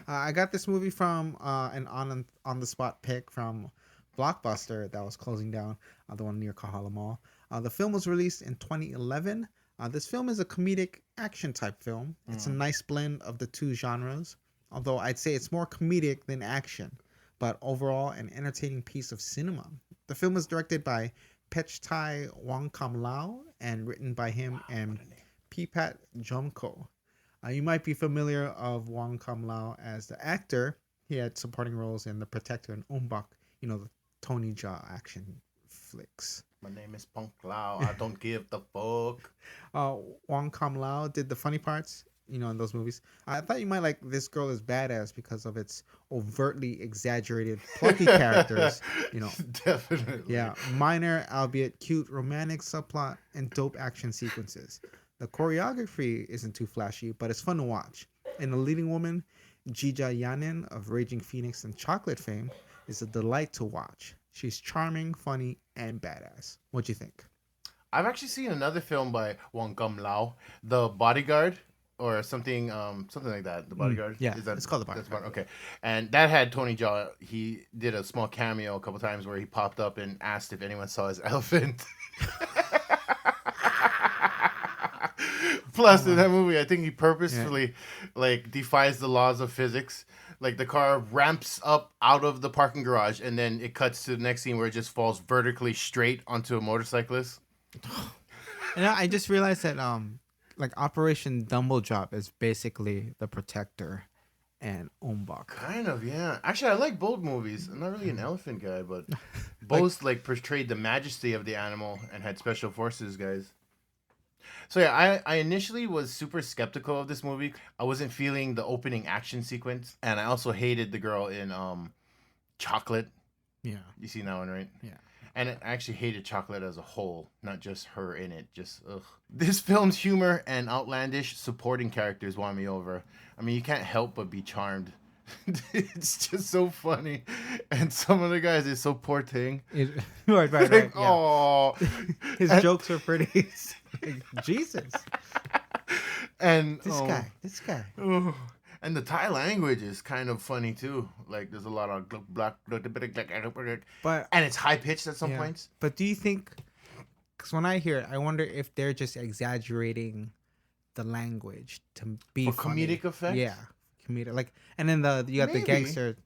I got this movie from an on-the-spot pick from Blockbuster that was closing down, the one near Kahala Mall. The film was released in 2011. This film is a comedic action type film. It's a nice blend of the two genres, although I'd say it's more comedic than action, but overall an entertaining piece of cinema. The film is directed by Pechtai Wongkam-Lao and written by him and Pipat Jomko. You might be familiar of Wongkam-Lao as the actor. He had supporting roles in The Protector and Umbak, the Tony Jaa action flicks.
My name is Punk Lao. I don't give the fuck.
Wongkam-Lao did the funny parts, in those movies. I thought you might like This Girl is Badass because of its overtly exaggerated, plucky characters.
Definitely.
Yeah, minor, albeit cute, romantic subplot and dope action sequences. The choreography isn't too flashy, but it's fun to watch. And the leading woman, Jija Yanin of Raging Phoenix and Chocolate fame, is a delight to watch. She's charming, funny, and badass. What'd you think?
I've actually seen another film by Wong Kam Lao, The Bodyguard. or something like that. The Bodyguard.
yeah,
Is that,
it's called The
that's
Bodyguard.
okay. And that had Tony Jaa. He did a small cameo a couple times where he popped up and asked if anyone saw his elephant. Plus, in that movie, I think he purposefully like defies the laws of physics. Like the car ramps up out of the parking garage, and then it cuts to the next scene where it just falls vertically straight onto a motorcyclist.
And I just realized that like Operation Dumble Drop is basically The Protector and Ombak.
Kind of, yeah. Actually, I like both movies. I'm not really an elephant guy, but both like portrayed the majesty of the animal and had special forces guys. So yeah, I initially was super skeptical of this movie. I wasn't feeling the opening action sequence, and I also hated the girl in Chocolate.
Yeah.
You seen that one, right?
Yeah.
And I actually hated Chocolate as a whole, not just her in it. Just ugh. This film's humor and outlandish supporting characters won me over. I mean, you can't help but be charmed. It's just so funny, and some of the guys is so poor thing.
Right.
Like,
Yeah.
oh,
His jokes are pretty. Jesus.
And
This guy.
oh, and the Thai language is kind of funny too. Like there's a lot of black,
But
and it's high pitched at some
yeah.
points.
But do you think? Because when I hear it, I wonder if they're just exaggerating the language to be
For
funny.
comedic effect?
Yeah, comedic. Like, and then you got the
Maybe.
gangster.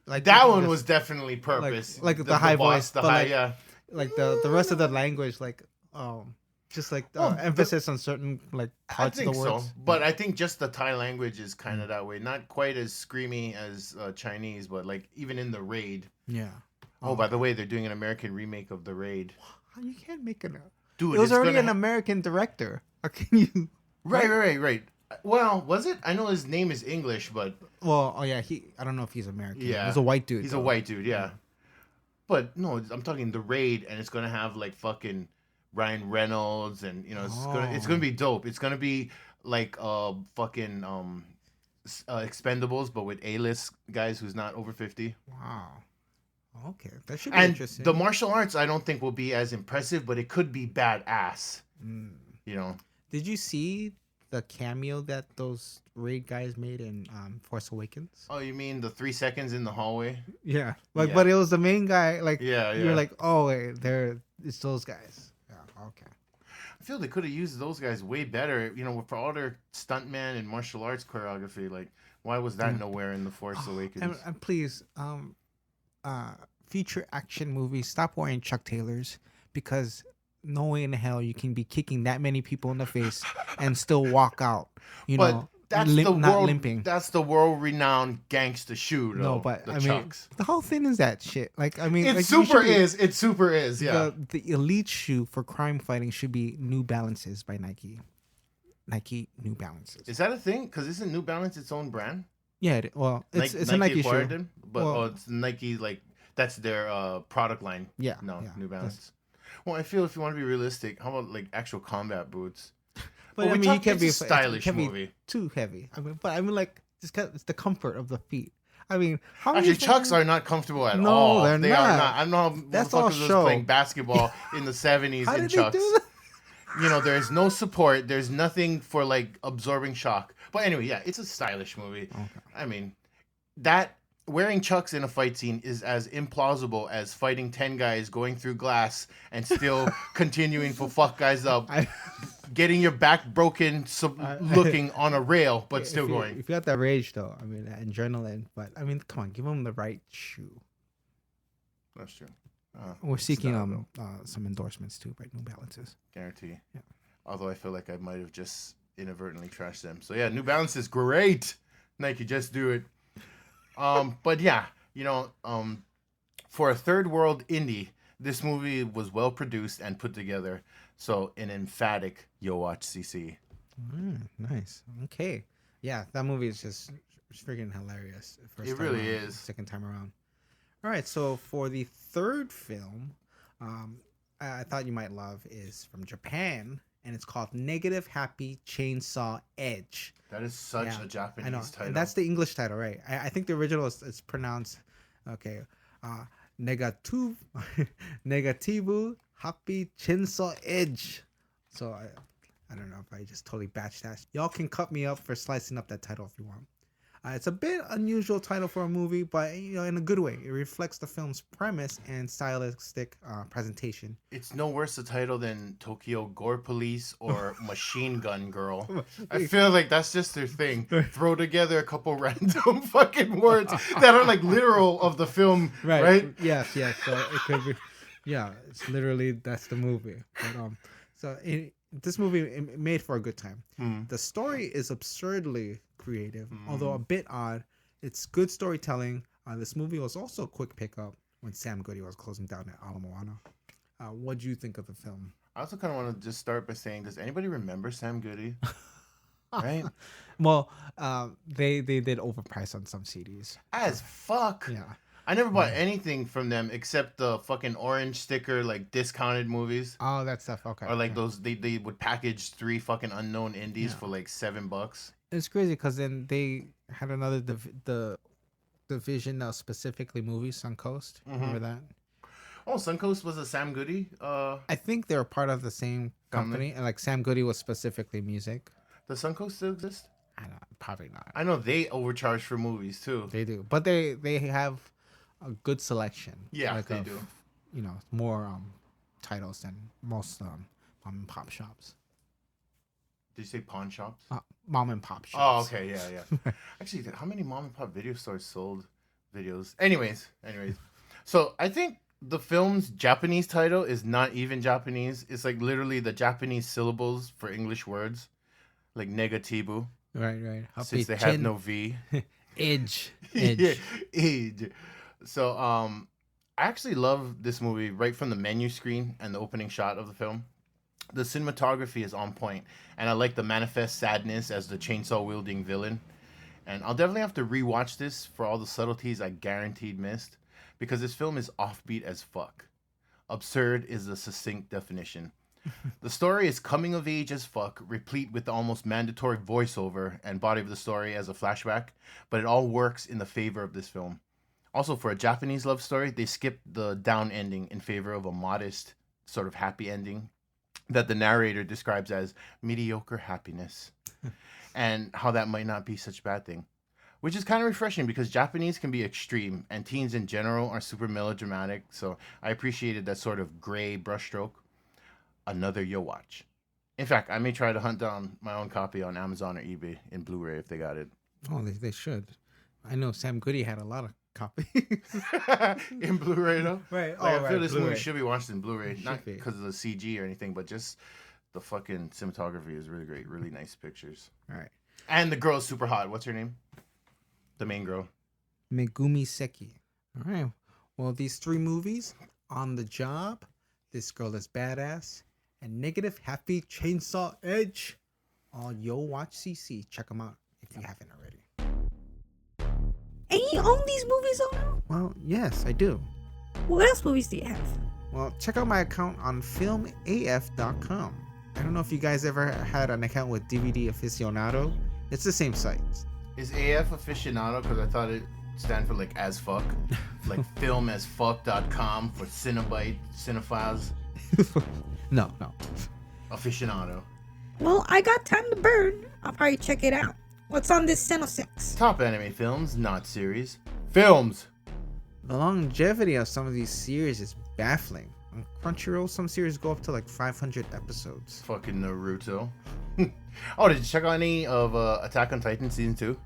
Like
That
you
one
just-
was definitely purpose.
like the high voice,
the
but
high,
like-
yeah.
like the rest of the language, like just like
Well,
emphasis on certain like
I
parts of
think
the words.
so, but I think just the Thai language is kind of that way. Not quite as screamy as Chinese, but like even in the Raid.
Yeah.
Oh, by the way, they're doing an American remake of the Raid.
You can't make it.
Dude,
It was
it's
already
gonna
an American director. How can you?
Right. Well, was it? I know his name is English, but
Well, oh yeah, I don't know if he's American.
yeah,
He's a white dude.
He's
though.
a white dude, yeah. But no, I'm talking the Raid, and it's gonna have like fucking Ryan Reynolds, and you know, it's gonna be dope. It's gonna be like fucking Expendables, but with A-list guys who's not over 50.
Wow. Okay, that should be
And
interesting.
the martial arts, I don't think will be as impressive, but it could be badass. You know.
Did you see the cameo that those raid guys made in Force Awakens?
Oh, you mean the 3 seconds in the hallway?
Yeah. Like,
Yeah.
but it was the main guy. Like,
Yeah.
you're like, oh, wait, it's those guys. Yeah. Okay.
I feel they could have used those guys way better. You know, for all their stuntman and martial arts choreography. Like, why was that nowhere in the Force Awakens?
And please, future action movies, stop wearing Chuck Taylors, because no way in hell you can be kicking that many people in the face and still walk out. You
But
know,
that's
not limping.
That's the world-renowned gangster shoe, though.
No, but
the
I mean,
Chucks.
the whole thing is that shit. Like, I mean,
It
like, you
super
should be-
is. It super is. Yeah.
The elite shoe for crime fighting should be New Balances by Nike. Nike New Balances.
Is that a thing? Because isn't New Balance its own brand?
Yeah, it's a Nike shoe.
acquired them, but
Well-
it's Nike, like that's their product line.
Yeah,
No,
yeah,
New Balance. Well, I feel if you want to be realistic, how about like actual combat boots?
But I
we
mean, you
talk-
can't be
it's a stylish
it can't be
movie.
too heavy. I mean, like it's the comfort of the feet. I mean, how many
Actually, Chucks
fucking-
are not comfortable at
No,
all.
they're
They
not.
are not. I don't know how
That's all
motherfuckers was
show.
playing basketball in the 70s
How
in
did
Chucks.
they do that?
You know, there's no support. There's nothing for like absorbing shock. But anyway, yeah, it's a stylish movie.
Okay.
I mean, that wearing Chucks in a fight scene is as implausible as fighting 10 guys going through glass and still continuing to fuck guys up, getting your back broken, looking on a rail, but still going.
If you got that rage though, I mean, that adrenaline. But I mean, come on, give them the right shoe.
That's true.
We're seeking
style,
some endorsements too, right? New Balances.
Guarantee.
Yeah.
Although I feel like I might have just inadvertently trashed them. So yeah, New Balance is great. Nike, just do it. But yeah, you know, for a third world indie, this movie was well produced and put together. So an emphatic yo watch CC.
Nice. Okay. Yeah, that movie is just freaking hilarious.
It really
around,
is.
Second time around. All right, so for the third film, I thought you might love is from Japan, and it's called Negative Happy Chainsaw Edge.
That is such a Japanese
I know.
title.
And that's the English title, right? I think the original is pronounced, okay, Negativu Happy Chainsaw Edge. So I don't know if I just totally batched that. Y'all can cut me up for slicing up that title if you want. It's a bit unusual title for a movie, but in a good way. It reflects the film's premise and stylistic presentation.
It's no worse a title than Tokyo Gore Police or Machine Gun Girl. I feel like that's just their thing. Throw together a couple random fucking words that are like literal of the film, right?
Yes. So it could be. Yeah, it's literally that's the movie. But this movie it made for a good time. The story is absurdly creative, although a bit odd. It's good storytelling. This movie was also a quick pickup when Sam Goody was closing down at Ala Moana. What do you think of the film?
I also kind of want to just start by saying, does anybody remember Sam Goody? Right?
Well, they did overprice on some CDs.
As fuck.
Yeah.
I never bought anything from them except the fucking orange sticker, like discounted movies.
Oh, that stuff. Okay.
Or like those, they would package 3 fucking unknown indies for like $7.
It's crazy because then they had another the division of specifically movies, Suncoast. Remember that?
Oh, Suncoast was a Sam Goody?
I think they're part of the same company, and like Sam Goody was specifically music.
Does Suncoast still exist?
I don't know, probably not.
I know they overcharge for movies too.
They do, but they have a good selection.
Yeah, they do.
More titles than most mom and pop shops.
Did you say pawn shops?
Mom and pop shops.
Oh, okay, yeah. Actually, how many mom and pop video stores sold videos? Anyways. So I think the film's Japanese title is not even Japanese. It's like literally the Japanese syllables for English words, like negatibu.
Right.
Since they have no V.
Edge.
Yeah, age. So I actually love this movie right from the menu screen and the opening shot of the film. The cinematography is on point, and I like the manifest sadness as the chainsaw wielding villain. And I'll definitely have to rewatch this for all the subtleties I guaranteed missed, because this film is offbeat as fuck. Absurd is the succinct definition. The story is coming of age as fuck, replete with the almost mandatory voiceover and body of the story as a flashback, but it all works in the favor of this film. Also, for a Japanese love story, they skipped the down ending in favor of a modest, sort of happy ending that the narrator describes as mediocre happiness, and how that might not be such a bad thing. Which is kind of refreshing because Japanese can be extreme, and teens in general are super melodramatic, so I appreciated that sort of gray brushstroke. Another yo watch. In fact, I may try to hunt down my own copy on Amazon or eBay in Blu-ray if they got it.
Oh, they should. I know Sam Goody had a lot of copies.
In Blu-ray though?
Right.
Like, I feel this
Blu-ray.
movie should be watched in Blu-ray. Not
be.
because of the CG or anything, but just the fucking cinematography is really great. Really nice pictures.
All right.
And the girl's super hot. What's her name? The main girl.
Megumi Seki. All right. Well, these 3 movies, On the Job, This Girl is Badass, and Negative Happy Chainsaw Edge, all Yo Watch CC. Check them out if you haven't already.
And you own these movies on?
Well, yes, I do.
What else movies do you have?
Well, check out my account on filmaf.com. I don't know if you guys ever had an account with DVD Aficionado. It's the same site.
Is AF aficionado? Because I thought it stand for like as fuck. Like filmasfuck.com for Cinebite, cinephiles.
No.
Aficionado.
Well, I got time to burn. I'll probably check it out. What's on this Channel 6?
Top anime films, not series. Films!
The longevity of some of these series is baffling. On Crunchyroll, some series go up to like 500 episodes.
Fucking Naruto. Oh, did you check out any of Attack on Titan Season 2?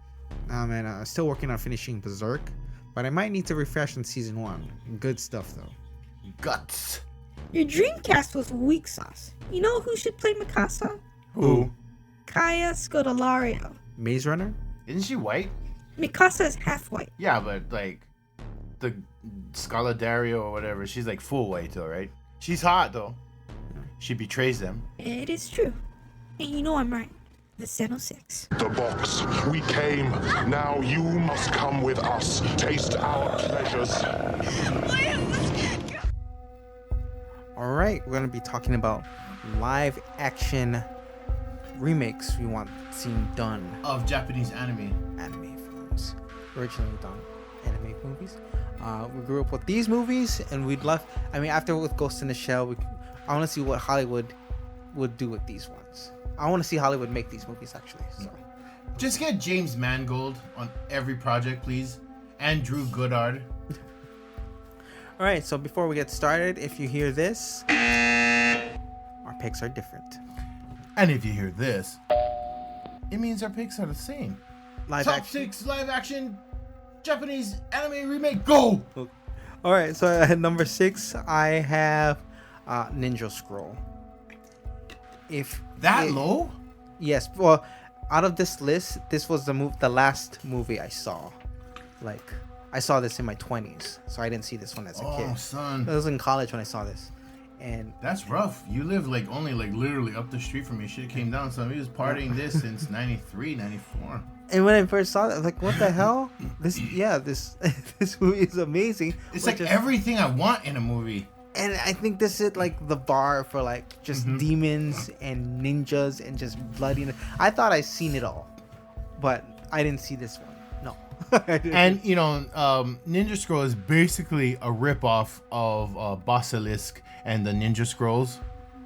Nah, man, I'm still working on finishing Berserk, but I might need to refresh on Season 1. Good stuff, though.
Guts.
Your Dreamcast was weak sauce. You know who should play Mikasa?
Who?
Kaya Scodelario.
Maze Runner?
Isn't she white?
Mikasa is half white.
Yeah, but like the Scaladario or whatever, she's like full white though, right? She's hot though. She betrays them.
It is true. And you know I'm right. The 706.
The box. We came. Now you must come with us. Taste our pleasures.
All right, we're going to be talking about live action remakes we want seen done.
Of Japanese anime.
Anime films. Originally done anime movies. We grew up with these movies, and we'd love, after with Ghost in the Shell, I want to see what Hollywood would do with these ones. I want to see Hollywood make these movies actually. So
Just get James Mangold on every project, please. And Drew Goddard.
all right. So before we get started, if you hear this, our picks are different.
And if you hear this, it means our picks are the same.
Live
Top
action.
6 live action Japanese anime remake. Go!
All right. So at number 6, I have Ninja Scroll. If
That
it-
low?
Yes. Well, out of this list, this was the last movie I saw. Like, I saw this in my 20s, so I didn't see this one as a
Oh,
kid. I
son.
was in college when I saw this, and
That's rough. You live like only like literally up the street from me. Shit came down, so he was partying this since 93, 94.
when I first saw it, I was like, "What the hell? This this movie is amazing."
It's
Which
like
is-
everything I want in a movie.
and I think this is like the bar for like just demons and ninjas and just bloody. I thought I seen it all, but I didn't see this one. No. I didn't.
And you know, Ninja Scroll is basically a ripoff of Basilisk and the Ninja Scrolls,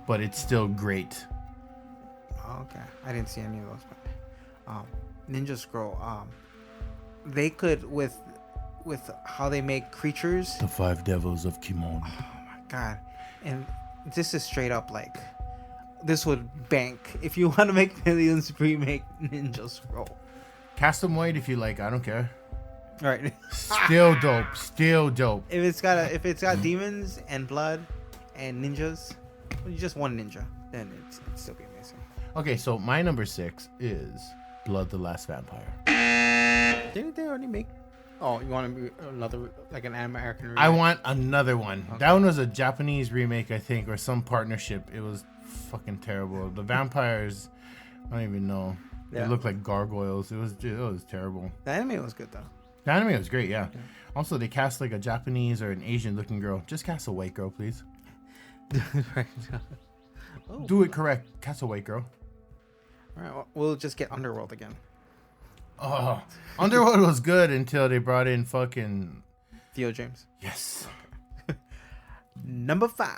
but it's still great.
Oh, okay, I didn't see any of those. But Ninja Scroll, they could with how they make creatures.
The Five Devils of Kimono.
God, and this is straight up like this would bank if you want to make millions. Remake Ninja Scroll.
Cast them white if you like. I don't care.
All right.
Still dope. Still dope.
If it's got demons and blood and ninjas, well, just one ninja, then it'd still be amazing.
Okay, so my number 6 is Blood the Last Vampire.
Didn't they already make? Oh, you want to be another like an American remake?
I want another one. That one was a Japanese remake, I think, or some partnership. It was fucking terrible. The vampires, I don't even know.
Yeah.
They looked like gargoyles. It was terrible.
The anime was good though.
The anime was great, yeah. Also, they cast like a Japanese or an Asian looking girl. Just cast a white girl, please.
Right.
Do it correct. Cast a white girl.
All right, well, we'll just get Underworld again.
Oh, Underworld was good until they brought in fucking...
Theo James.
Yes.
Number 5,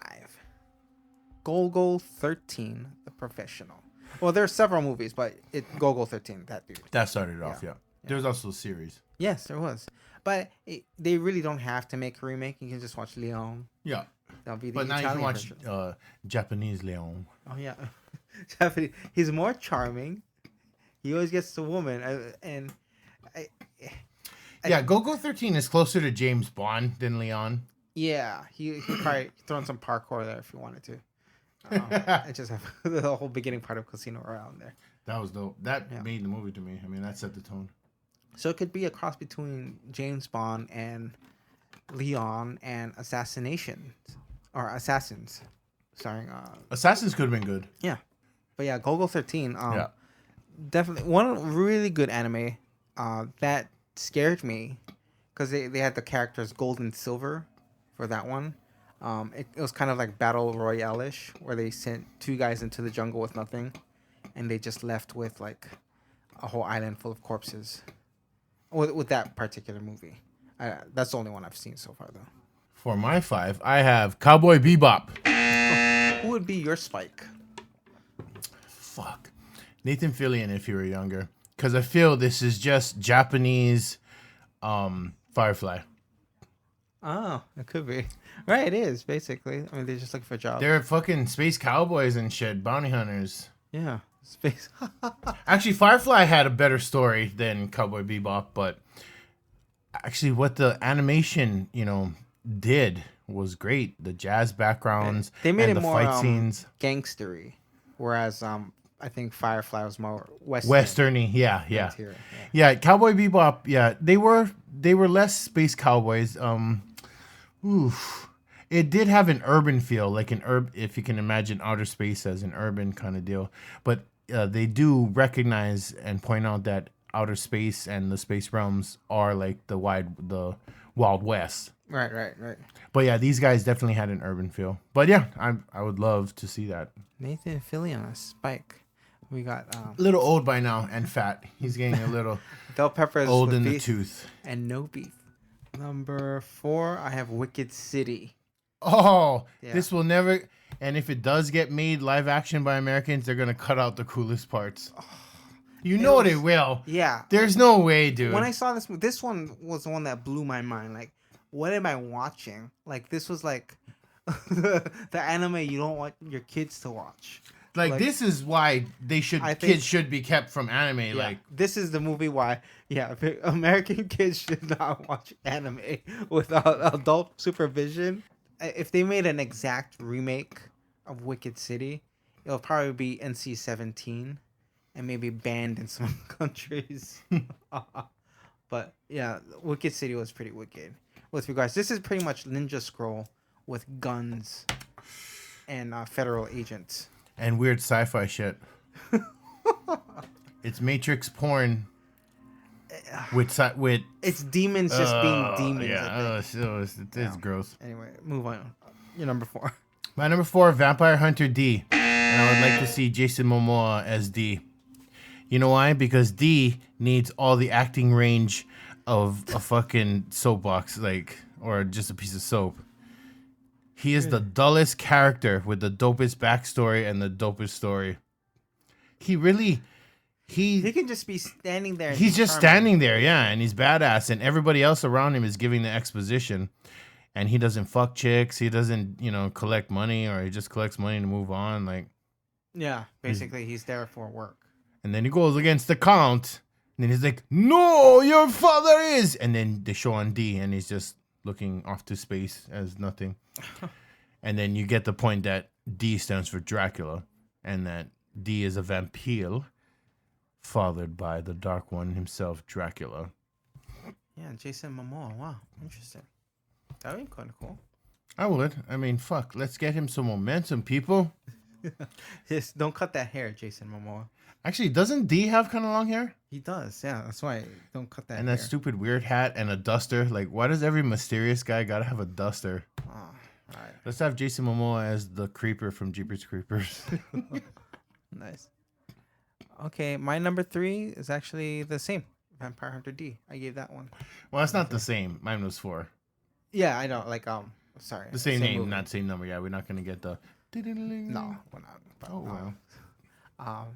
Golgo 13, The Professional. Well, there are several movies, but Golgo 13, that dude.
That started it off, yeah. There was also a series.
Yes, there was, but they really don't have to make a remake. You can just watch Leon.
Yeah.
That'll be the
But now you can
Italian
watch
version.
Japanese Leon.
Oh yeah, Japanese. He's more charming. He always gets the woman,
Yeah, Go-Go 13 is closer to James Bond than Leon.
yeah, he probably thrown some parkour there if you wanted to. I just have the whole beginning part of Casino Royale in there.
That was dope. That made the movie to me. I mean, that set the tone.
So it could be a cross between James Bond and Leon and Assassins. Starring
Assassins could have been good.
yeah. But yeah, Golgo 13.
Yeah.
Definitely one really good anime that scared me because they had the characters gold and silver for that one. It was kind of like battle royale-ish where they sent 2 guys into the jungle with nothing and they just left with like a whole island full of corpses with that particular movie. That's the only one I've seen so far though.
For my 5, I have Cowboy Bebop.
Who would be your Spike?
Fuck. Nathan Fillion if you were younger. Because I feel this is just Japanese Firefly.
Oh, it could be. Right, it is, basically. I mean, they're just looking for a job.
They're fucking space cowboys and shit, bounty hunters.
Yeah, space.
Actually, Firefly had a better story than Cowboy Bebop, but actually what the animation, did was great. The jazz backgrounds,
They made
and
it
the
more
fight scenes.
gangstery, whereas I think Firefly was more
Westerny, yeah.
Frontier,
Yeah, Cowboy Bebop, yeah. They were less space cowboys. It did have an urban feel, like if you can imagine outer space as an urban kind of deal. But they do recognize and point out that outer space and the space realms are like the Wild West.
Right.
But yeah, these guys definitely had an urban feel. But yeah, I would love to see that.
Nathan Fillion as Spike. We got
A little old by now and fat. He's getting a little
Bell Peppers
old
with
in the
beef
tooth.
and no beef. Number 4, I have Wicked City.
Oh,
Yeah.
this will never. And if it does get made live action by Americans, they're gonna cut out the coolest parts. You know they will.
Yeah.
There's no way, dude.
When I saw this one was the one that blew my mind. Like, what am I watching? Like, this was like the anime you don't want your kids to watch.
Like this is why kids should be kept from anime.
Yeah,
like
this is the movie why American kids should not watch anime without adult supervision. If they made an exact remake of Wicked City, it'll probably be NC-17 and maybe banned in some countries. But yeah, Wicked City was pretty wicked. With regards, this is pretty much Ninja Scroll with guns and federal agents.
And weird sci-fi shit. It's Matrix porn with
it's demons just being demons.
Yeah, it's gross.
Anyway, move on. Your number 4.
My number 4, Vampire Hunter D, and I would like to see Jason Momoa as D. You know why? Because D needs all the acting range of a fucking soapbox, or just a piece of soap. He is the dullest character with the dopest backstory and the dopest story. He
can just be standing there.
He's just standing there, yeah, and he's badass, and everybody else around him is giving the exposition. And he doesn't fuck chicks. He doesn't, collect money, or he just collects money to move on.
Yeah, basically, he's there for work.
And then he goes against the count, and then he's like, "No, your father is." And then they show on D, and he's just looking off to space as nothing. And then you get the point that D stands for Dracula, and that D is a vampire fathered by the Dark One himself, Dracula.
Yeah, Jason Momoa. Wow, interesting. That would be kind of cool.
I would. I mean, fuck. Let's get him some momentum, people.
Just don't cut that hair, Jason Momoa.
Actually, doesn't D have kind of long hair?
He does, yeah. That's why don't cut that
and
hair.
That stupid weird hat and a duster. Like, why does every mysterious guy gotta have a duster?
Oh, all right.
Let's have Jason Momoa as the creeper from Jeepers Creepers.
Nice. Okay, my number 3 is actually the same. Vampire Hunter D. I gave that one.
Well, it's not the same. Mine was 4.
Yeah, I know. Sorry.
The same name,
movie.
not same number. Yeah, we're not gonna get the.
No, we're not. But,
Oh wow.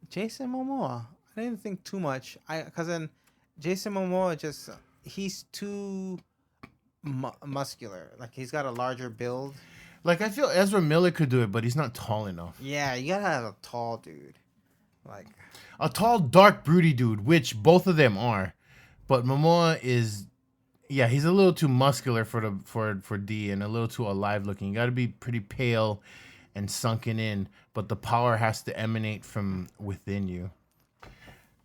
Jason Momoa. I didn't think too much. Because then Jason Momoa he's too muscular. Like, he's got a larger build.
Like, I feel Ezra Miller could do it, but he's not tall enough.
Yeah, you gotta have a tall dude. Like
a tall, dark, broody dude, which both of them are. But Momoa is, yeah, he's a little too muscular for D, and a little too alive looking. You got to be pretty pale and sunken in, but the power has to emanate from within you.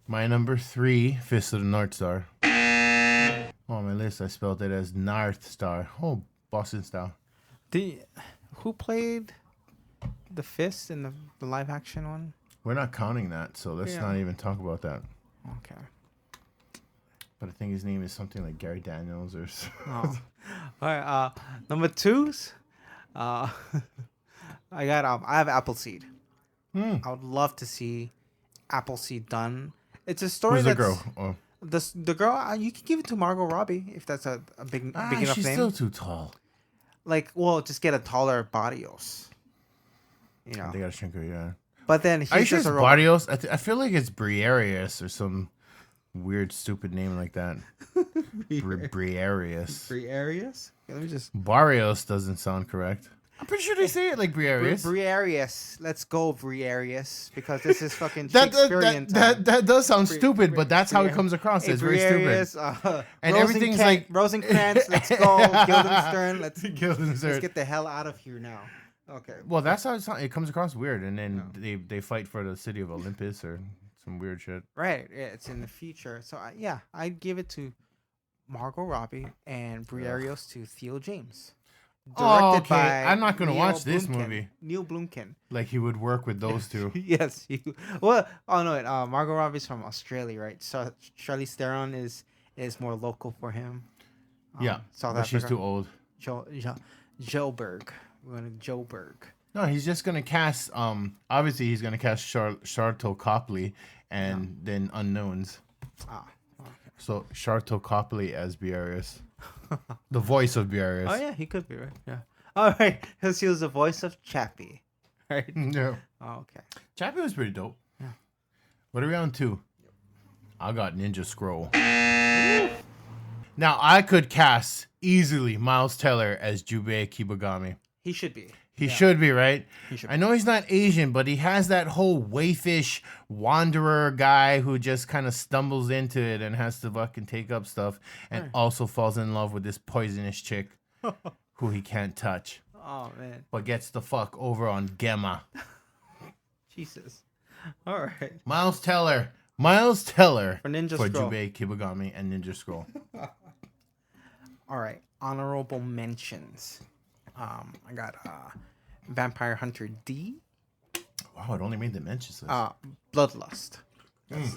My number 3, Fist of the North Star. On my list, I spelled it as North Star. Oh, Boston style.
Who played the Fist in the live action one?
We're not counting that, so let's not even talk about that.
Okay.
But I think his name is something like Gary Daniels or something.
Oh. All right. Number 2s. I have Appleseed. I would love to see Appleseed done. It's a story.
Who's the girl? Oh.
The girl. You can give it to Margot Robbie if that's a big enough name.
She's still too tall.
Just get a taller Barrios.
They gotta shrink her, yeah.
But then he's
Are you sure
just
it's Barrios? I feel like it's Briareus or some weird, stupid name like that. Briareus.
Briareus? Let me just.
Barrios doesn't sound correct. I'm pretty sure they say it like Briareus.
Briareus. Let's go, Briareus. Because this is fucking Shakespearean time.
That does sound stupid, but that's how it comes across. It's very stupid.
And
everything's like
Rosencrantz, let's go. Guildenstern, let's
Guildenstern.
get the hell out of here now. Okay.
Well, that's how it comes across weird, and then they fight for the city of Olympus or some weird shit.
Right. Yeah, it's in the future. So I'd give it to Margot Robbie and Briareos to Theo James. Directed by
I'm not gonna
Neil
watch this
Blomkamp.
movie.
Neil Blomkamp.
Like he would work with those two.
Yes. Margot Robbie's from Australia, right? So Charlize Theron is more local for him. South
but she's
Africa.
too old.
Joburg. We're going to Joburg.
No, he's just gonna cast. Obviously he's gonna cast Sharlto Copley and then unknowns.
Okay.
So Sharlto Copley as Briareus, the voice of Briareus.
Oh yeah, he could be right. Yeah. All right, because he was the voice of Chappie, right?
Yeah.
Oh, okay.
Chappie was pretty dope. Yeah. What are we on to? I got Ninja Scroll. Now, I could cast easily Miles Teller as Jubei Kibagami.
He should be.
He should be, right?
He should
I know he's not Asian, but he has that whole waifish wanderer guy who just kind of stumbles into it and has to fucking take up stuff and also falls in love with this poisonous chick who he can't touch.
Oh, man.
But gets the fuck over on Gemma.
Jesus. All right.
Miles Teller
For Ninja
for
Scroll.
Jubei Kibagami and Ninja Scroll.
All right. Honorable mentions. I got Vampire Hunter D.
Wow, it only made the mentions list.
Bloodlust.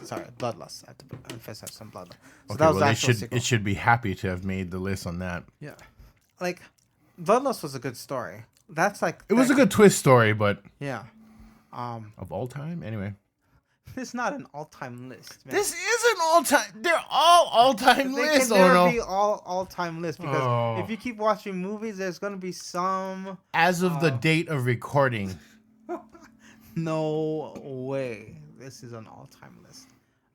Sorry, Bloodlust. I have to emphasize some Bloodlust. So
Okay,
that was
well,
the actual sequel.
it should be happy to have made the list on that.
Yeah. Like, Bloodlust was a good story. That's like...
It was a good twist story, but
Yeah.
of all time, anyway.
It's not an all-time list, man.
This is an all-time. They're all all-time
They
lists.
can
Oh
never
no!
be all-time lists because
Oh.
if you keep watching movies, there's gonna be some...
As of the date of recording,
No way. This is an all-time list.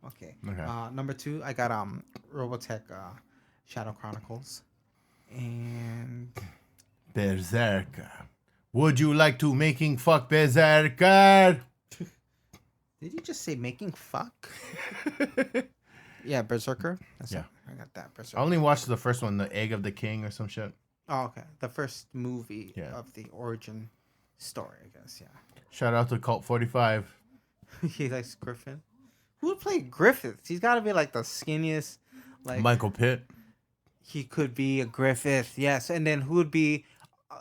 Okay.
Okay.
Number 2, I got Robotech Shadow Chronicles. And...
Berserker. Would you like to making fuck Berserker?
Did you just say making fuck? Yeah, Berserker. That's
Yeah.
it. I got that.
I
Berserker.
only watched the first one, The Egg of the King or some shit.
Oh, okay. The first movie
Yeah.
of the origin story, I guess. Yeah.
Shout out to Cult 45.
He likes Griffin. Who would play Griffith? He's got to be like the skinniest. Like
Michael Pitt.
he could be a Griffith. Yes, and then who would be?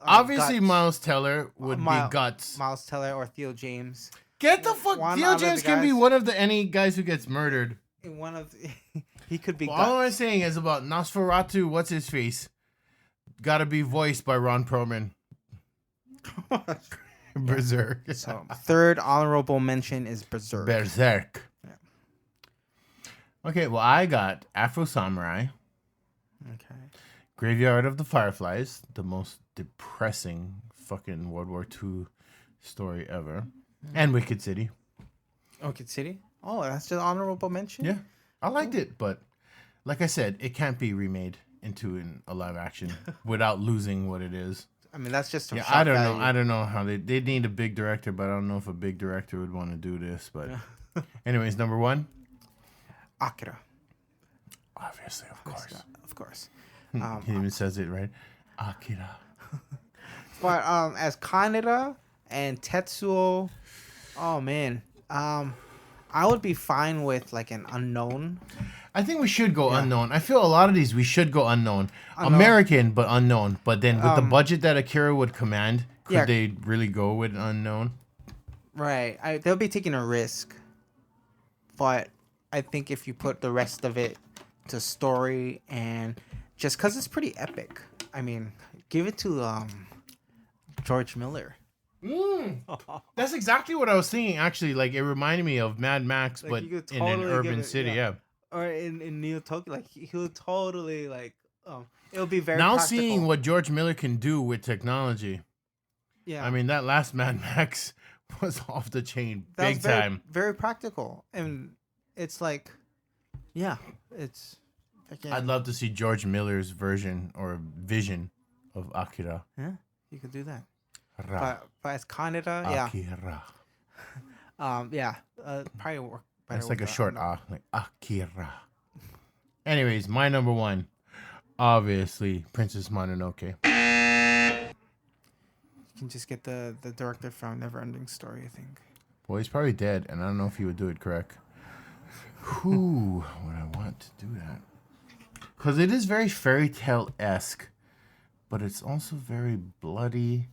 Obviously,
Guts?
Miles Teller would be Guts.
Miles Teller or Theo James.
Get the fuck.
One
Theo
out of
James
the
can be
guys.
one of the any guys who gets murdered.
In one of, he could be.
Well, all I'm
Guts.
saying is about Nosferatu. What's his face? Got to be voiced by Ron Perlman. Berserk.
So third honorable mention is Berserk.
Berserk.
Yeah.
Okay, well, I got Afro Samurai,
Okay.
Graveyard of the Fireflies, the most depressing fucking World War II story ever, and Wicked City.
Orchid City. Oh, that's just honorable mention.
Yeah, I liked it, but like I said, it can't be remade into a live action without losing what it is.
I mean, that's just some
Yeah,
shock
I don't know.
value.
I don't know how they need a big director, but I don't know if a big director would want to do this. But anyways, number 1,
Akira.
obviously, of course.
Of course.
He even says it right. Akira.
But as Kaneda and Tetsuo, oh man, I would be fine with like an unknown.
I think we should go unknown. I feel a lot of these we should go unknown. American, but unknown. But then with the budget that Akira would command, could they really go with unknown?
Right. They'll be taking a risk. But I think if you put the rest of it to story and just because it's pretty epic, I mean, give it to George Miller.
That's exactly what I was thinking. Actually, like it reminded me of Mad Max,
Like,
but
you could
in an
totally
urban
give it-
city.
yeah.
Yeah.
Or in Neo Tokyo, like he'll totally like it'll be very
Now
practical.
seeing what George Miller can do with technology.
Yeah.
I mean, that last Mad Max was off the chain,
That was
big
very,
time.
very practical, and it's like, yeah, it's. Again,
I'd love to see George Miller's version or vision of Akira.
Yeah, you could do that.
Ra.
But as Kaneda, yeah,
Akira.
probably work. better
That's like a
with the
short
unknown.
like Akira. Anyways, my number 1, obviously, Princess Mononoke.
You can just get the director from Neverending Story, I think.
Well, he's probably dead, and I don't know if he would do it correct. Who would I want to do that? Because it is very fairy tale-esque, but it's also very bloody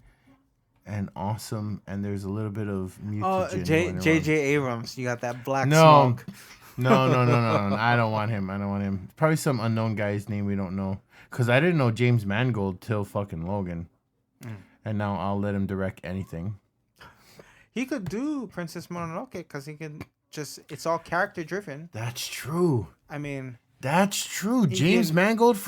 and awesome, and there's a little bit of mutagen.
Oh,
going around.
J.J. Abrams, you got that black
No.
smoke.
No. I don't want him. Probably some unknown guy's name we don't know. Because I didn't know James Mangold till fucking Logan. And now I'll let him direct anything.
He could do Princess Mononoke because he can just. It's all character driven.
That's true.
I mean,
That's true. James Mangold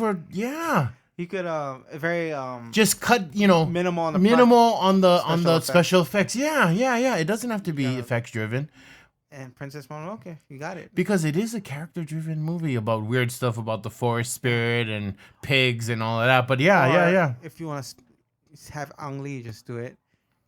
He could very
Just cut,
minimal on the
minimal
special
special effects. Yeah. It doesn't have to be effects driven.
And Princess Mononoke, you got it.
Because it is a character-driven movie about weird stuff about the forest spirit and pigs and all of that. But yeah.
If you want to have Ang Lee just do it,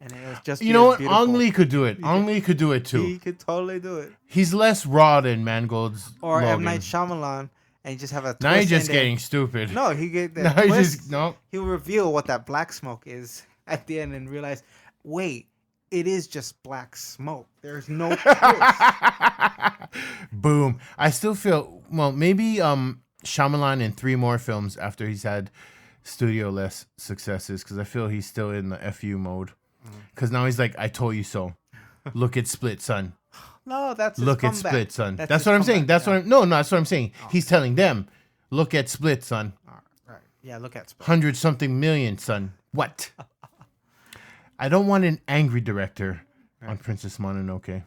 and it was just
You know what? Ang Lee could do it. Ang Lee could do it too.
He could totally do it.
He's less raw than Mangold's
Or
Logan.
M. Night Shyamalan, and you just have a twist.
Now you're just
ending.
getting stupid.
No, he get
Now
that
you're
twist.
just no.
He'll reveal what that black smoke is at the end and realize, wait, it is just black smoke. There's no twist.
Boom. I still feel maybe Shyamalan in 3 more films after he's had studio-less successes, because I feel he's still in the FU mode. Because now he's like, I told you so. Look at Split, son.
No, that's his
Look at
comeback.
Split, son.
That's
That's
his
what I'm saying.
comeback,
That's what I'm no, that's what I'm saying. He's telling them, look at Split, son.
All right. Yeah, look at Split.
100-something million, son. What? I don't want an angry director on Princess Mononoke.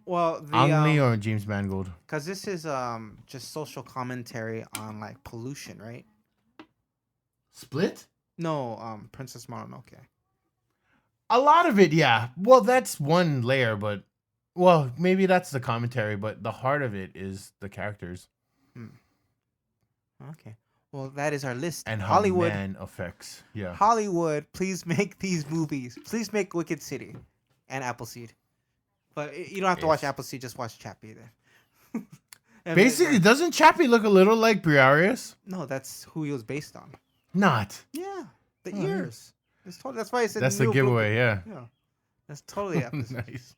Well,
Ang Lee or James Mangold?
because this is just social commentary on like pollution, right?
Split?
No, Princess Mononoke.
A lot of it, yeah. Well, that's one layer, but maybe that's the commentary, but the heart of it is the characters
Okay. Well, that is our list.
and how
Hollywood.
man affects. Yeah.
Hollywood, please make these movies. Please make Wicked City and Appleseed. But you don't have to watch
Yes.
Appleseed, just watch Chappie then. And
Basically, doesn't Chappie look a little like Briareus?
no, that's who he was based on.
Not.
Yeah, the
Oh,
ears. That's why I said
That's the
Neil
giveaway, yeah.
Blom- Yeah, that's totally Appleseed.
Nice.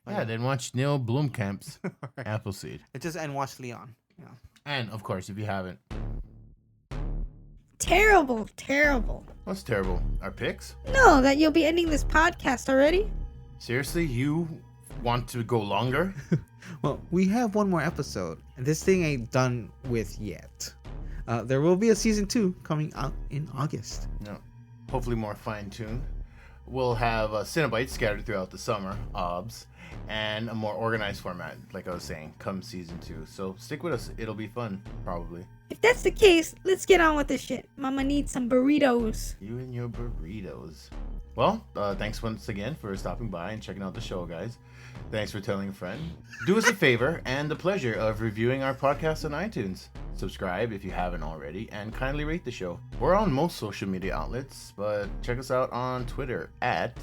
Yeah, then watch Neil Blomkamp's
Right.
Appleseed.
And watch Leon. Yeah.
And, of course, if you haven't.
Terrible, terrible.
What's terrible? Our picks?
No, that you'll be ending this podcast already?
Seriously, you want to go longer?
Well, we have one more episode, and this thing ain't done with yet. There will be a season 2 coming out in August.
No. Hopefully more fine-tuned. We'll have Cinebites scattered throughout the summer, OBS, and a more organized format, like I was saying, come season 2. So stick with us. It'll be fun, probably.
If that's the case, let's get on with this shit. Mama needs some burritos.
You and your burritos. Well, thanks once again for stopping by and checking out the show, guys. Thanks for telling a friend. Do us a favor and the pleasure of reviewing our podcast on iTunes. Subscribe if you haven't already, and kindly rate the show. We're on most social media outlets, but check us out on Twitter at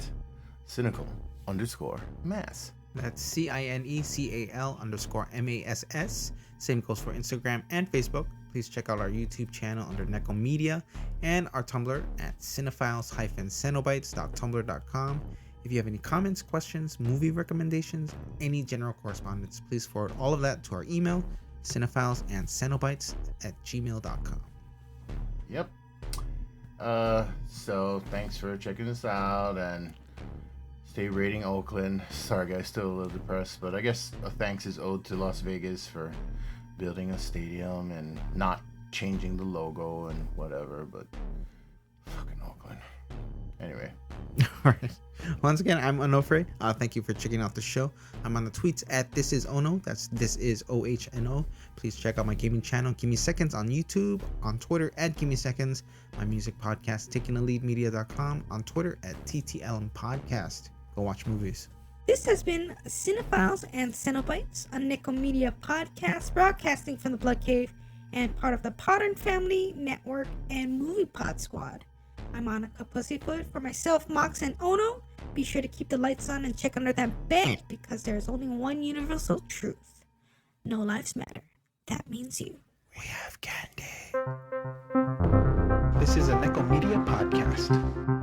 cynical_mass.
That's CINECAL_MASS. Same goes for Instagram and Facebook. Please check out our YouTube channel under Nekko Media and our Tumblr at cinephiles-cenobites.tumblr.com. If you have any comments, questions, movie recommendations, any general correspondence, please forward all of that to our email, cinephilesandcenobites@gmail.com.
Yep. So thanks for checking us out, and stay rating Oakland. Sorry guys, still a little depressed, but I guess a thanks is owed to Las Vegas for building a stadium and not changing the logo and whatever, but fucking Oakland. Anyway.
All right. Once again, I'm Onofre. Thank you for checking out the show. I'm on the tweets at This Is Ono. That's This Is OHNO. Please check out my gaming channel, Gimme Seconds, on YouTube, on Twitter at Gimme Seconds, my music podcast, TakingALeadMedia.com, on Twitter at TTLM Podcast. Go watch movies.
This has been Cinephiles and Cenobites, a Nekko Media podcast broadcasting from the Blood Cave and part of the Podern Family Network and Movie Pod Squad. I'm Monica Pussyfoot. For myself, Mox, and Ono, be sure to keep the lights on and check under that bed because there's only one universal truth. No lives matter. That means you.
We have candy. This is a Nekko Media podcast.